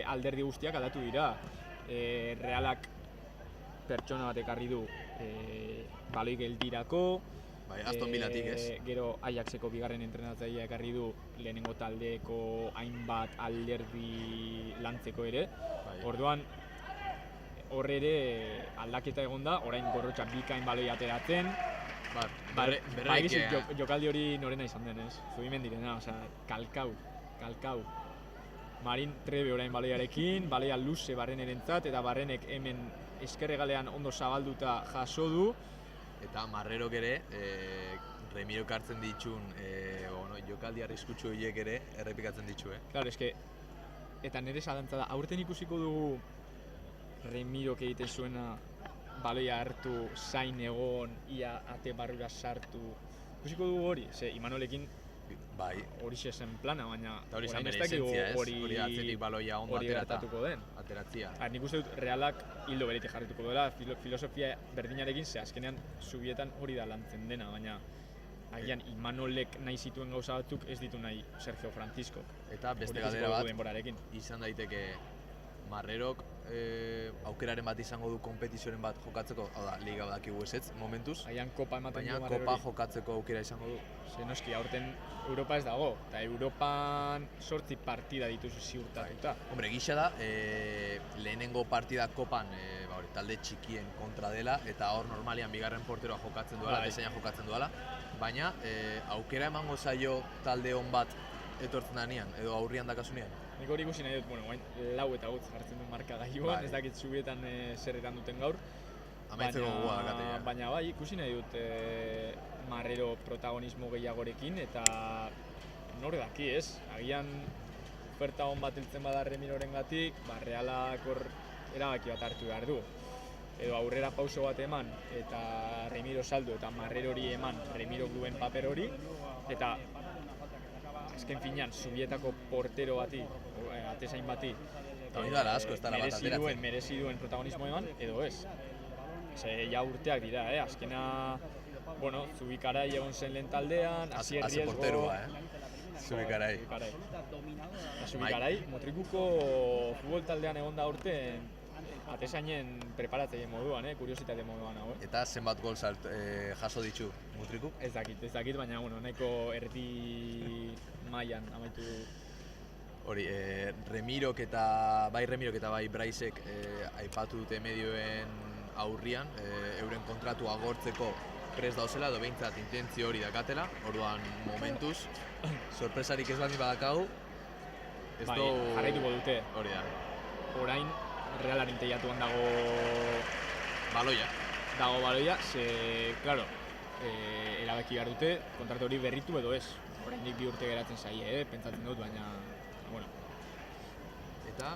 B: alderdi guztiak aldatu dira. Realak pertsona bat ekarri du baloi geldirako.
A: Bai, Aston Villatik, ez?
B: Gero Ajaxeko bigarren entrenatzailea ekarri du lehenengo taldeko hainbat alderdi lantzeko ere. Orduan, horre ere aldaketa egon da, orain gorrotxak bikain baloi ateratzen. Jokaldi hori norena izan den, ez? Zubimendirena, kalkau. Marin trebe orain baloiarekin, baloia luze Barrenerentzat, eta Barrenek hemen eskerregalean ondo zabalduta jaso du.
A: Eta Marrerok ere, Remirok hartzen ditun jokaldi arriskutsu horiek ere errepikatzen ditu,
B: Claro, eske, eta nire zalantza da, aurten ikusiko dugu Remirok egiten zuena baloia hartu, zain egon, ia ate barrura sartu. Ikusiko dugu hori, ze Imanolekin hori zen plana, baina
A: orain ez dakigu hori atzetik baloia ondo ateratzia.
B: Nik uste dut Realak hildo beretik jarrituko dela, filosofia berdinarekin, ze azkenean zubietan hori da lantzen dena, baina agian Imanolek nahi zituen gauza batzuk ez ditu nahi Sergio Francisco.
A: Eta beste galdera bat izan daiteke Marrerok aukeraren bat izango du kompetizioaren bat jokatzeko, hau da, liga badakigu ezetz, momentuz,
B: Agian kopa ematen
A: baina
B: du
A: kopa jokatzeko aukera izango du.
B: Ze noski, aurten Europa ez dago, eta Europan 8 partida dituzu ziurtatuta.
A: Hombre, gisa da, lehenengo partida kopan talde txikien kontra dela, eta hor normalian bigarren porteroa jokatzen duela, deseina jokatzen duela, baina aukera emango zaio talde hon bat etortzen danean, edo aurrian dakasunean.
B: Nik hori ikusi nahi dut, bueno, lau eta gutz jartzen du markagailuan, ez dakit zubietan zerretan duten gaur.
A: Amaitzeko gogoa dakate, ja.
B: Baina bai, ikusi nahi dut Marrero protagonismo gehiagorekin, eta nor daki ez, agian oferta hon bat hiltzen bada Remirorengatik, Realak hor erabaki bat hartu behar du. Edo aurrera pauso bat eman, eta Remiro saldu, eta Marrerori eman Remiro duen paper hori, eta azken finean, Zubietako portero bati, atezain bati, merezi duen protagonismo eman, edo ez. Ze, ja urteak dira, azkena, bueno, Zubikarai egon zen lehen taldean, Asier Riesgo...
A: porteroa, Zubikarai.
B: Zubikarai, Motrikuko futbol taldean egon da urten, atezainen preparatzaile moduan, kuriositate moduan hau.
A: Eta zenbat gol jaso ditu Mutrikuk?
B: Ez dakit, baina nahiko erdi mailan amaitu.
A: Hori, Remirok eta bai Braisek aipatu dute medioen aurrian, euren kontratu agortzeko prest dauzela, edo behintzat intentzio hori dakatela, orduan momentuz, sorpresarik ez baldin badakagu,
B: jarraituko dute.
A: Hori da.
B: Orain, Realaren teiatuan dago baloia, ze, klaro, erabaki behar dute, kontratu hori berritu edo ez. Oraindik 2 urte geratzen zaie, pentsatzen dut, baina, bueno.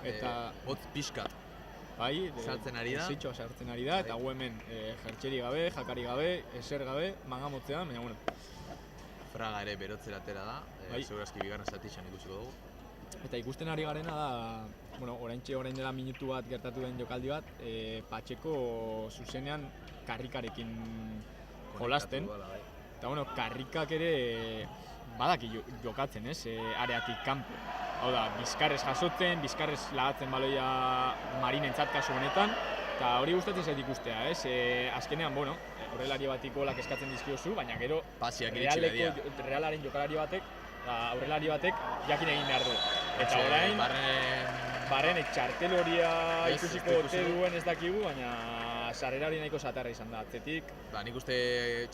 A: Eta hotz pixkat.
B: Bai,
A: sartzen ari da.
B: Zitxoa sartzen ari da, eta gu hemen jertxeri gabe, jakari gabe, eser gabe, mangamotzean, baina, bueno.
A: Fraga ere berotzera atera da, segurazki bigarren zatixan ikusiko dugu.
B: Eta ikusten ari garena da, bueno, orain dela minutu bat gertatu den jokaldi bat, Patxeko zuzenean karrikarekin jolasten. Eta, bueno, karrikak ere badaki jokatzen, areatik kanpo. Hau da, bizkarrez jasotzen, bizkarrez lagatzen baloia Marinentzat kasu honetan, eta hori gustatzen zait ikustea, azkenean, bueno, aurrelari batik golak eskatzen dizkiozu, baina gero Realaren jokalari batek, aurrelari batek jakin egin behar du. Eta orain, Barrenek txartel horia ikusiko ote duen ez dakigu, baina sarrera hori nahiko zatarra izan da, atzetik.
A: Nik uste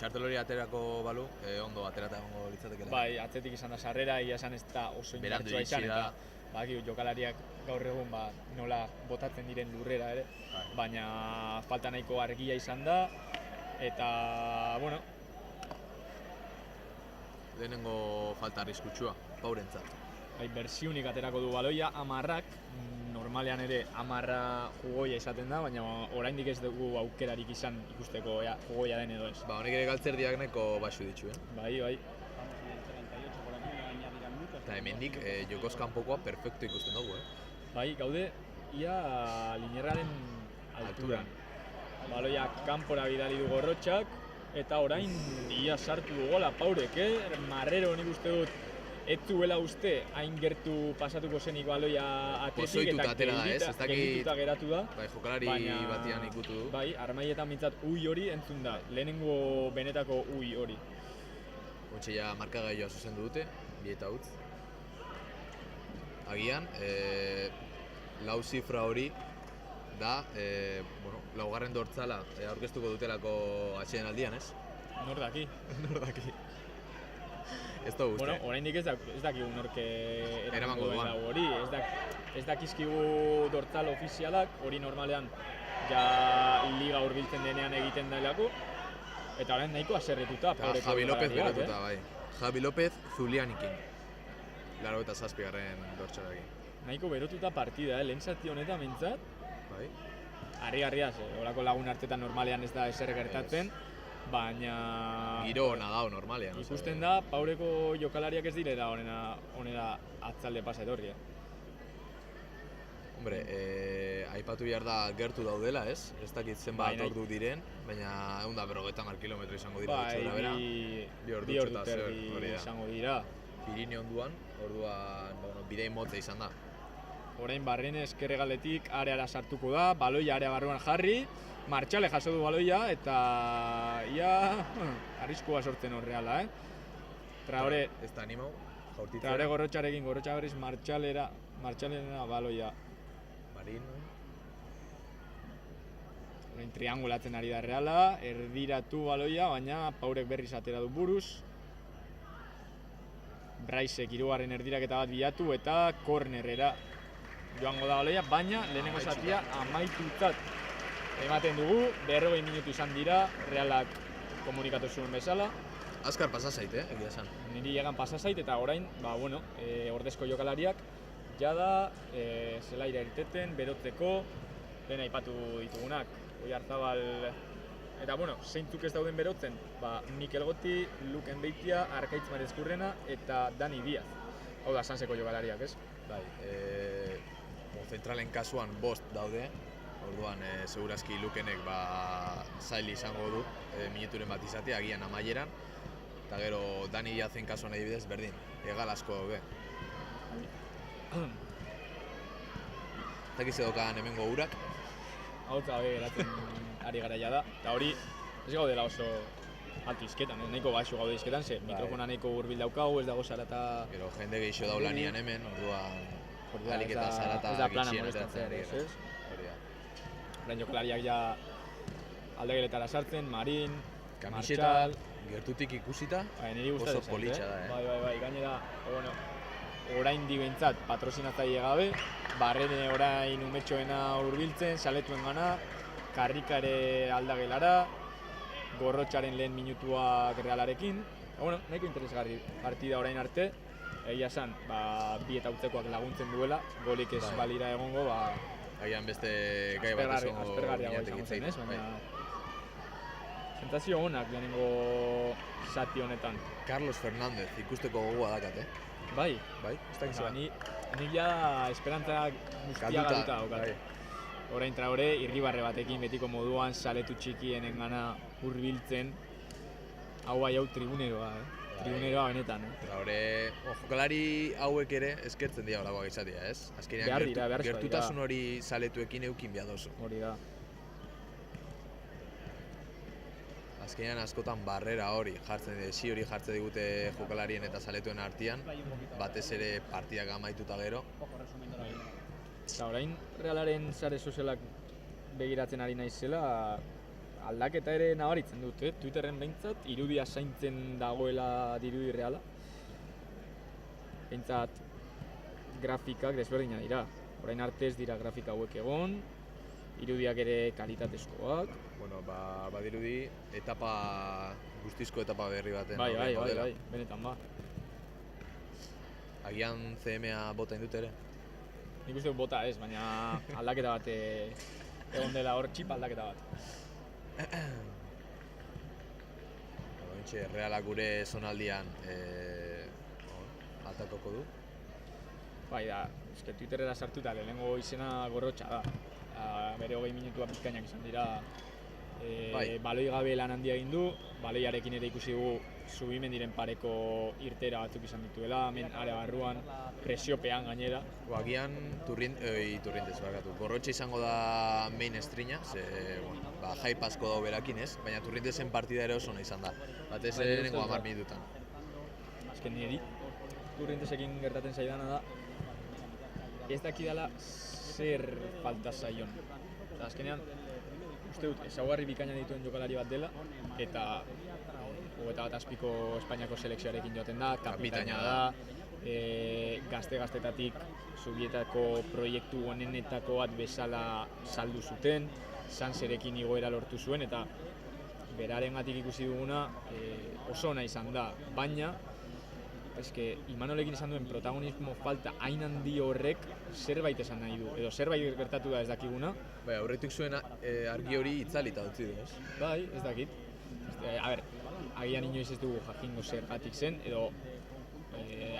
A: txartel hori aterako balu, ondo aterata egongo litzatekela.
B: Bai, atzetik izan da sarrera, ia esan ez da oso indartsua izan, eta jokalariak gaur egun nola botatzen diren lurrera ere, baina falta nahiko argia izan da, eta, bueno...
A: Lehenengo falta arriskutsua, Paurentzat.
B: Bai, bersiunik aterako du baloia, 10ak, normalean ere 10 jugoia izaten da, baina oraindik ez dugu aukerarik izan ikusteko jugoia den edo ez.
A: Honek ere galtzerdiak nahiko baxu ditu,
B: Bai.
A: Eta hemendik jokoz kanpokoa perfecto ikusten dugu,
B: Bai, gaude, ia linerraren alturan. Baloia kanpora bidali du Gorrotxak, eta orain ia sartu du gola Paurek, Marrero nik uste dut ez zuela uste hain gertu pasatuko zenik baloia atletik eta geldituta geratu da.
A: Bai, jokalari batian ikutu du.
B: Bai, armaietan mintzat ui hori entzun da, lehenengo benetako ui hori.
A: Hontxe ja markagailua zuzendu dute, 2 eta utz. Agian, lau zifra hori da, laugarren dortzala aurkeztuko dutelako atxeden aldian, ez?
B: Nor daki.
A: Ez da guzti.
B: Bueno, oraindik ez dakigu norke
A: eramango duen
B: dago hori. Ez dakizkigu dortzal ofizialak, hori normalean ja liga hurbiltzen denean egiten delako. Eta orain nahiko aserretuta.
A: Javi López berotuta, bai. Javi López Zulianikin. 87. dortzalarekin.
B: Nahiko berotuta partida, lehen zati honetan mintzat.
A: Bai.
B: Harri-harriaz, horako lagun artetan normalean ez da eser gertatzen. Baina...
A: Giro hona dao normalean.
B: Ikusten da, Paureko jokalariak ez direla honera atzalde pasa etorri.
A: Hombre, aipatu behar da gertu daudela, ez? Ez dakit zenbat ordu diren, baina 150 kilometro izango dira.
B: Bai, 2 ordu terdi izango dira.
A: Pirineo onduan, orduan bidei motza izan da.
B: orain Barrene ezkerregaletik areara sartuko da, baloia area barruan jarri, Martxale jaso du baloia eta ia arriskua sortzen hor Reala, Traore
A: Ez da animau, jaurtitzea.
B: Traore Gorrotxarekin, Gorrotxa berriz Martxalera baloia.
A: Marin.
B: Orain triangulatzen ari da Reala, erdiratu baloia, baina Paurek berriz atera du buruz. Braisek hirugarren erdiraketa bat bilatu eta kornerera joango da baloia, baina lehenengo zatia amaitutzat ematen dugu, 40 minutu izan dira, Realak komunikatu zuen bezala.
A: Azkar pasa zait, egia esan.
B: Niri llegan pasa zait eta orain, ordezko jokalariak jada zelaira irteten, berotzeko, lehen aipatu ditugunak, Oiarzabal eta zeintzuk ez dauden berotzen, Mikel Goti, Luken Beitia, Arkaitz Marezkurrena eta Dani Diaz. Hau da, Sanseko jokalariak, ez?
A: Bai, zentralen kasuan 5 daude, orduan segurazki Lukenek zail izango du minuturen bat izatea, agian amaieran, eta gero Dani Diazen kasuan adibidez berdin, egal asko daude. Zakiz edokan hemengo urak?
B: Hau eta geratzen ari garaia da, eta hori ez gaudela oso altu izketan, nahiko baxu gaude izketan, ze mikrofona nahiko hurbil daukagu, ez dago zarata...
A: Gero jende gehiago daulanian hemen, orduan alik eta zarata gitxien ateratzen ari gara.
B: Orain jokalariak ja aldegeletara sartzen, Marin,
A: Kamiseta, gertutik ikusita, oso politxa da.
B: Bai, gainera, orain dibentzat patrozinatzaile gabe, Barrene orain umetxoena hurbiltzen, saletuen gana, Karrikare aldagelara, Gorrotxaren lehen minutuak Realarekin. Nahiko interesgarri partida orain arte, egia esan, bi eta utzekoak laguntzen duela, golik ez balira egongo,
A: agian beste gai bat
B: aspergarriago izango zen, ez? Baina sentazio honak lehenengo zati honetan.
A: Carlos Fernández ikusteko gogoa dakat,
B: Bai,
A: ez dakizu bat.
B: Nik ja esperantza guztia galduta daukat. Orain Traore, irribarre batekin betiko moduan, saletu txikienen gana hurbiltzen. Hau tribuneroa, tribuneroa benetan.
A: Traore, jokalari hauek ere eskertzen dira holakoak izatea, ez? Azkenean gertutasun hori saletuekin eukin behar dozu.
B: Hori da.
A: Azkenean askotan barrera hori jartzen digute jokalarien eta saletuen artean, batez ere partidak amaituta gero.
B: Eta orain Realaren sare sozialak begiratzen ari naizela, aldaketa ere nabaritzen dut, Twitterren behintzat, irudia zaintzen dagoela dirudi Reala. Behintzat grafikak desberdina dira, orain arte ez dira grafika hauek egon, irudiak ere kalitatezkoak.
A: Badirudi guztizko etapa berri baten.
B: Bai, benetan
A: Agian CMA bota indut ere?
B: Nik uste dut bota ez, baina aldaketa bat egon dela hor txip aldaketa bat.
A: Realak gure zonaldian atakoko du?
B: Bai da, Twitterera sartu eta lehenengo izena Gorrotxa da. Bere 20 minutua bizkainak izan dira. Baloi gabe lan handia egin du, baloiarekin ere ikusi dugu Zubimendiren pareko irtera batzuk izan dituela, hemen area barruan, presiopean gainera.
A: Agian Turrientes barkatu. Gorrotxa izango da main estrina, hype asko dago berakin ez, baina Turrientesen partida ere oso izan da. Batez ere nengo 10 minututan.
B: Azken niri, Turrientesekin gertatzen zaidana da, ez dakidala zer falta zaion. Azkenean, uste dut, ezaugarri bikaina dituen jokalari bat dela, eta 21 Espainiako selekzioarekin joaten da, kapitaina da, gazte-gaztetatik Zubietako proiektu honenetako bat bezala saldu zuten, Sanserekin igoera lortu zuen, eta berarengatik ikusi duguna oso ona izan da, baina Imanolekin izan duen protagonismo falta hain handi horrek zerbait esan nahi du, edo zerbait gertatu da ez dakiguna.
A: Aurretik zuen argi hori itzalita utzi du, ez?
B: Bai, ez dakit. Agian inoiz ez dugu jakingo zergatik zen, edo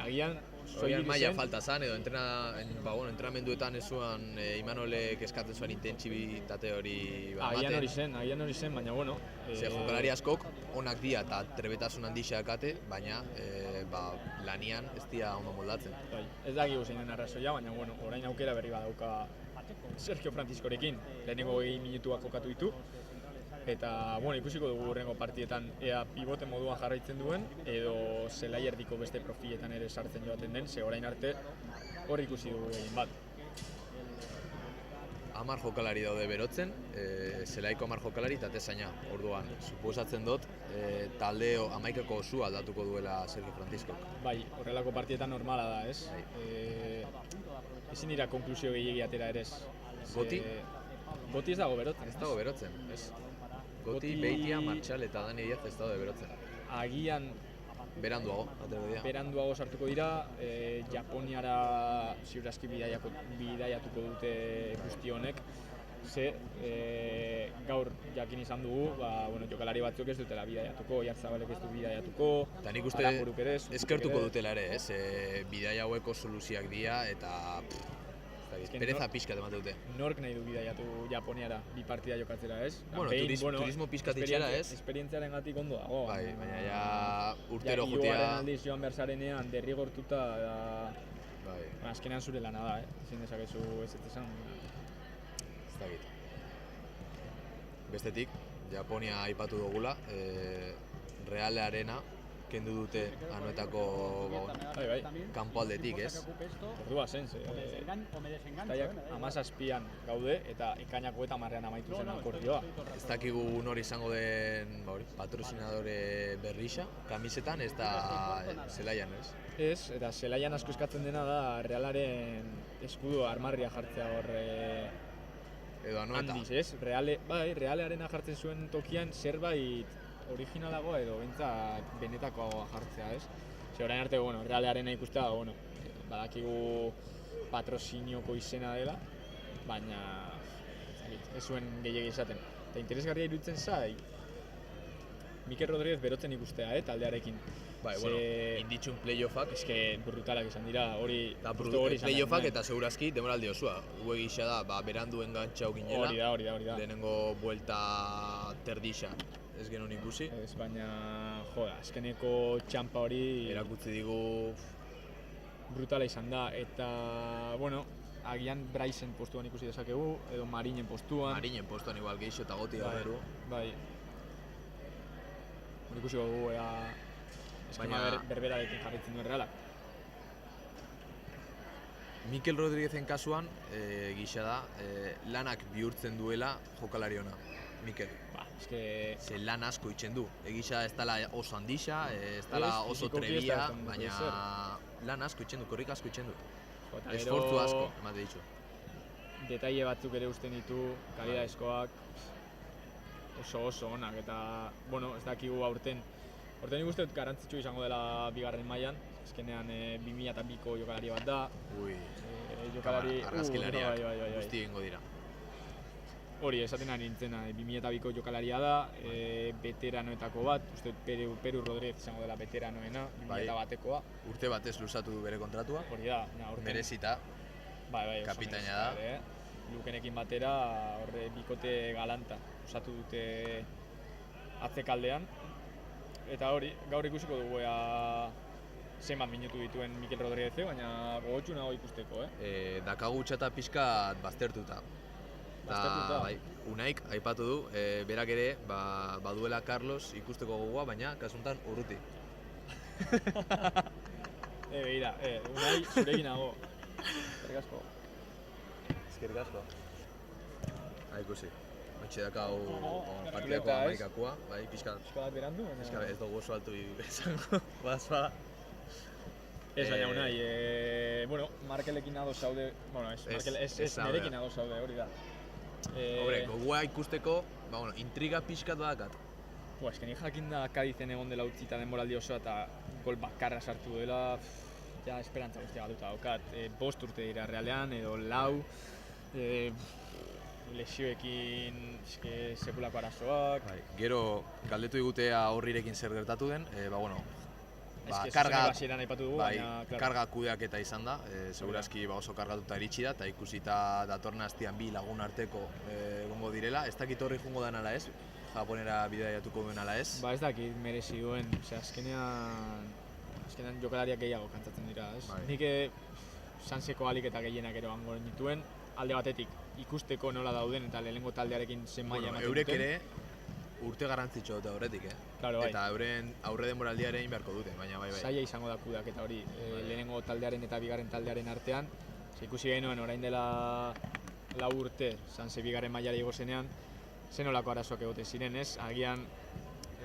B: agian
A: Horian maila falta zan, edo entrenamenduetan ez zuen Imanolek eskatzen zuen intentsibitate hori
B: Agian hori zen, baina bueno.
A: Ze jokalari askok onak dira eta trebetasun handia dakate, baina lanian ez dira ondo moldatzen.
B: Ez dakigu zeinen arrazoia, baina bueno, orain aukera berri badauka Sergio Franciscorekin, lehenengo 20 minutuak jokatu ditu. Eta, bueno, ikusiko dugu hurrengo partietan ea pivote moduan jarraitzen duen edo zelai erdiko beste profiletan ere sartzen joaten den, ze orain arte hor ikusi dugu egin bat.
A: 10 jokalari daude berotzen, zelaiko 10 jokalari eta tezaina. Orduan, suposatzen dut, taldeo 11ko osua aldatuko duela Sergio Franciscok.
B: Bai, horrelako partietan normala da, ez? Ezin dira konklusio gehiegi atera ere ez.
A: Goti?
B: Goti ez dago berotzen.
A: Ez dago berotzen, ez? Goti, Beitia, Martxal eta Dani Diaz ez daude berotzen.
B: Agian beranduago sartuko dira, Japoniara ziurazki bidaiatuko dute guzti honek. Ze gaur jakin izan dugu, jokalari batzuk ez dutela bidaiatuko, Oiartzabalek ez du bidaiatuko,
A: eta nik uste eskertuko dutela ere, ez? Bidai haueko soluzioak dira eta pereza pixkat ematen dute.
B: Nork nahi du bidaiatu Japoniara bi partida jokatzera, ez?
A: Turismo pixkat itxera, ez?
B: Esperientziaren gatik ondo dago.
A: Bai, baina ja urtero jutea...
B: Igoaren aldiz joan behar zarenean derrigortuta da...
A: Bai.
B: Azkenean zure lana da, ezin dezakezu ez esan.
A: Ez dakit. Bestetik, Japonia aipatu dugula, Realearena kendu dute anoetako kanpoaldetik, ez?
B: Ordua zen, estaiak 17an gaude eta ekainako eta 10ean amaitu zen akordioa.
A: Ez dakigu nor izango den patrozinadore berrixa, kamisetan, ez da zelaian, ez?
B: Ez, eta zelaian asko eskatzen dena da Realaren eskudo armarria jartzea hor
A: edo anoeta.
B: Handiz, ez? Realearena jartzen zuen tokian zerbait originalagoa edo benetakoa jartzea, ez? Ze orain arte, Realearena ikustea, badakigu patrozinioko izena dela, baina ez zuen gehiegi izaten. Eta interesgarria iruditzen zai, Mikel Rodríguez berotzen ikustea, taldearekin.
A: Bai, inditxun playoffak.
B: Eske brutalak izan dira, hori...
A: Playoffak eta segurazki demoraldi osua. Hue gisa da, berandu engantxau ginela.
B: Hori da.
A: Lehenengo buelta terdixa. Ez genuen ikusi.
B: Ez, baina, azkeneko txampa hori...
A: Erakutzi digu...
B: Brutala izan da, eta, agian Braisen postuan ikusi dezakegu, edo Marinen postuan.
A: Marinen postuan igual geixo eta goti gaberu.
B: Bai. Ikusi dugu, eskema berberarekin jarritzen duen Realak.
A: Mikel Rodríguezen kasuan, gisa da, lanak bihurtzen duela jokalari ona, Mikel. Ze lan asko itzen du. Egisa ez dela oso handixa, ez dela oso trebia, baina lan asko itzen du, korrik asko itzen du. Esfortzu asko, emate ditzu.
B: Detaile batzuk ere usten ditu, kalidadezkoak, oso onak, eta, ez dakigu aurten. Aurten nik uste dut garantzitsu izango dela bigarren mailan, azkenean 2002ko jokalari bat da.
A: Argazkilariak guzti egingo dira.
B: Hori, esaten ari nintzena, 2002ko jokalaria da, veteranoetako bat, uste Peru Rodríguez izango dela veteranoena, 2001koa.
A: Urte batez luzatu du bere kontratua.
B: Hori da,
A: merezita, kapitaina da.
B: Lukenekin batera, horre bikote galanta, osatu dute atzekaldean. Eta hori, gaur ikusiko dugu zenbat minutu dituen Mikel Rodríguez, baina gogotsu nago ikusteko,
A: Dakagu txata pixkat baztertuta. Unaik aipatu du, berak ere baduela Carlos ikusteko gogoa, baina kasuntan urruti.
B: Begira, Unai zurekin nago. Eskerrik asko.
A: Eskerrik asko. Ikusi. Matxe dakau partidako Amerikakoa, pixkat.
B: Pixkat berandu, baina...
A: Ez dugu oso altu izango, badazpada.
B: Ez baina Unai, Markelekin ados zaude, ez nerekin ados zaude, hori da.
A: Gogua ikusteko, intriga pixkat badakat.
B: Ez que nik jakin da Kadizen egon dela utzita denboraldi osoa eta gol bakarra sartu dela, ja esperantza guztia galduta daukat. 5 urte dira Realean, edo 4, lesioekin sekulako arazoak.
A: Gero, galdetu digutea horrirekin zer gertatu den,
B: Hasieran aipatu dugu,
A: bai,
B: baina
A: karga kudeaketa izan da, segurazki oso kargatuta iritsi da, eta ikusita datorren astean bi lagun arteko egongo direla. Ez dakit horri jungo den ala ez, Japonera bidaiatuko duen ala ez.
B: Ba ez dakit merezi duen, azkenean jokalariak gehiago kantzatzen dira, ez?
A: Bai.
B: Nik Sanseko alik eta gehienak eroango nituen, alde batetik ikusteko nola dauden eta lehenengo taldearekin zen maila ematen duten.
A: Eurek ere urte garrantzitsu dute horretik,
B: Claro, bai.
A: Eta euren aurre denboraldia ere egin beharko dute, baina bai.
B: Zaila izango da kudeaketa hori, lehenengo taldearen eta bigarren taldearen artean. Ikusi genuen orain dela 4 urte, Sanse bigarren mailara igo zenean, zen olako arazoak egote ziren, ez? Agian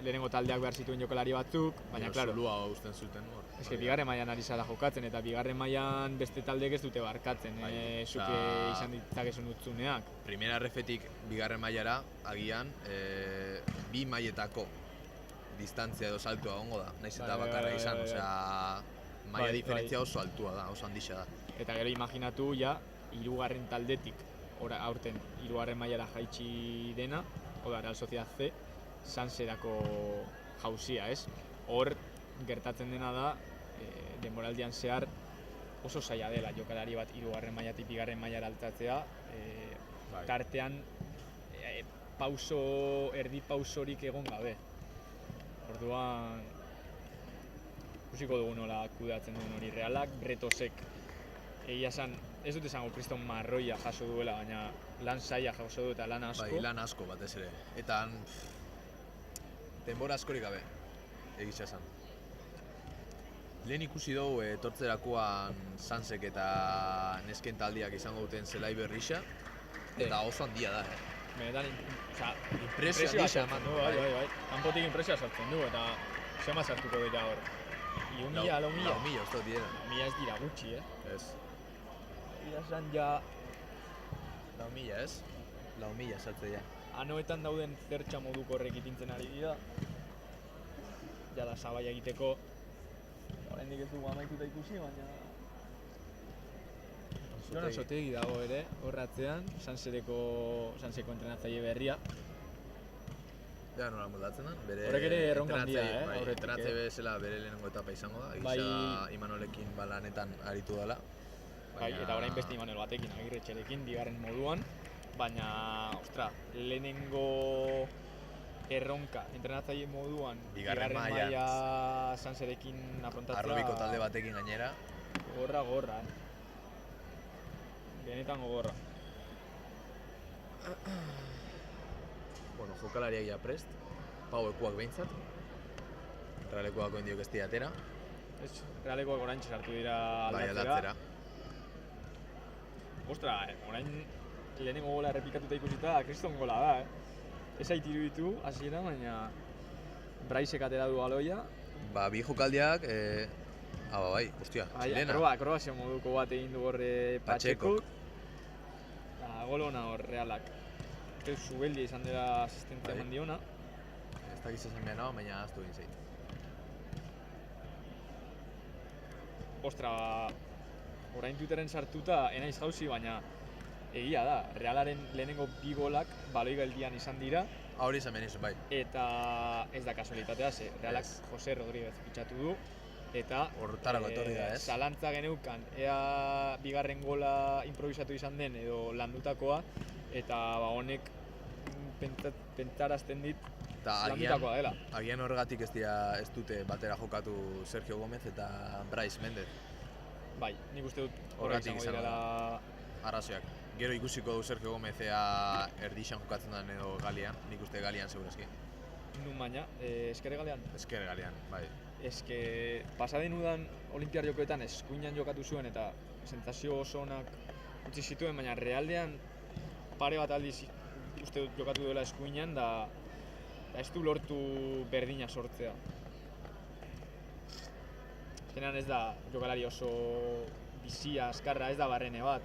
B: lehenengo taldeak behar zituen jokalari batzuk, baina claro,
A: zulua uzten zuten hor.
B: Eske bigarren mailan ari zara jokatzen eta bigarren mailan beste taldeek ez dute barkatzen, zuke izan ditzakezun utzuneak.
A: Primera refetik bigarren mailara agian bi mailetako distantzia edo saltua egongo da, naiz eta bakarra izan, osea, maila diferentzia oso altua da, oso handixa da.
B: Eta gero imaginatu ja, 3. taldetik, aurten 3. mailara jaitsi dena, oda Real Sociedad C, Sanserako jauzia, ez? Hor gertatzen dena da, denboraldian zehar oso zaila dela jokalari bat 3. mailatik 2. mailara altatzea, tartean erdi pausorik egon gabe. Orduan, ikusiko dugu nola kudeatzen duen hori Realak, Bretosek egia esan, ez dut esango kriston marroia jaso duela, baina lan zaila jaso du eta lan asko.
A: Bai, lan asko batez ere. Eta denbora askorik gabe, egitza esan. Lehen ikusi dugu etortzerakoan Sansek eta nesken taldiak izango duten zelai berrixa, eta oso handia da.
B: Benetan,
A: impresioa
B: eman du, bai. Kanpotik impresioa sartzen du, eta zema sartuko dira hor. 1.000, 4.000?
A: 4.000, uste dira.
B: 4.000 ez dira gutxi,
A: Ez.
B: Egia esan ja...
A: 4.000, ez? 4.000 sartze ja.
B: Anoetan dauden zertxa moduko horrek ipintzen ari dira. Jada sabaia egiteko. Oraindik ez dugu amaituta ikusi, baina... Jon Osotegi dago ere, horratzean, Sanseko entrenatzaile berria.
A: Ja, nola moldatzen da?
B: Horrek ere erronka handia,
A: Entrenatzaile bezala bere lehenengo etapa izango da, egisa Imanolekin lanetan aritu dela.
B: Bai, eta orain beste Imanol batekin, Agirretxerekin, bigarren moduan, baina, lehenengo erronka, entrenatzaile moduan, bigarren maila Sanserekin afrontatzea...
A: Arrobiko talde batekin gainera.
B: Gorra, Benetan gogorra.
A: Bueno, jokalariak ja prest, Pauekuak behintzat. Realekuak oindiok ez diatera.
B: Realekuak oraintxe sartu dira
A: aldatzera.
B: Ostra, orain lehenengo gola errepikatuta ikusita, kriston gola da, Ez hait iruditu, hasiera, baina Braisek atera du baloia.
A: Bi jokaldiak, bai, ostia, txilena.
B: Akrobazio moduko bat egin du horre Patxekok. Gol hona hor Realak. Zubeldia izan dela asistentzia eman diona.
A: Ez dakiz esan behar nago, baina aztu egin zait.
B: Ostra, orain Twitteren sartuta enaiz jauzi, baina egia da, Realaren lehenengo 2 golak baloi geldian izan dira.
A: Hori izan behar izan, bai.
B: Eta ez da kasualitatea, Realak Jose Rodríguez fitxatu du. Eta
A: hortarako etorri da, ez?
B: Zalantza geneukan, ea bigarren gola improvisatu izan den edo landutakoa, eta honek pentsarazten dit landutakoa dela.
A: Agian horregatik ez dute batera jokatu Sergio Gómez eta Brais Mendez.
B: Bai, nik uste dut horregatik izango direla
A: arrazoiak. Gero ikusiko du Sergio Gómez ea erdixan jokatzen den edo Galian, nik uste Galian segurazki.
B: Nun baina, Ezker Galean?
A: Ezker Galean, bai.
B: Eske, pasaden udan Olimpiar Jokoetan eskuinan jokatu zuen eta sentsazio oso onak utzi zituen, baina realdean pare bat aldiz uste dut jokatu duela eskuinan da ez du lortu berdina sortzea. Azkenean ez da jokalari oso bizia, azkarra, ez da barrene bat.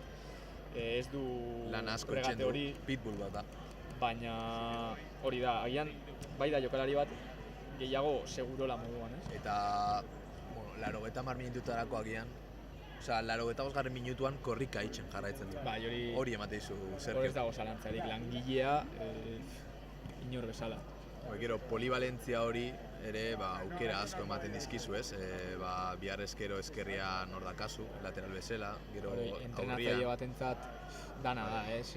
B: Ez du
A: lan asko etxen du, pitbull bat da.
B: Baina hori da, agian bai da jokalari bat gehiago segurola moduan, ez?
A: Eta, 80 minututarako agian, osea, 85 minutuan korrika itxen jarraitzen du.
B: Bai,
A: hori emate izu Sergio.
B: Hori ez dago zalantzarik, langilea inor bezala.
A: Gero, polivalentzia hori ere aukera asko ematen dizkizu, ez? Bihar eskero eskerria nor dakazu, lateral bezala, gero
B: entrenatzaile batentzat dana da, ez?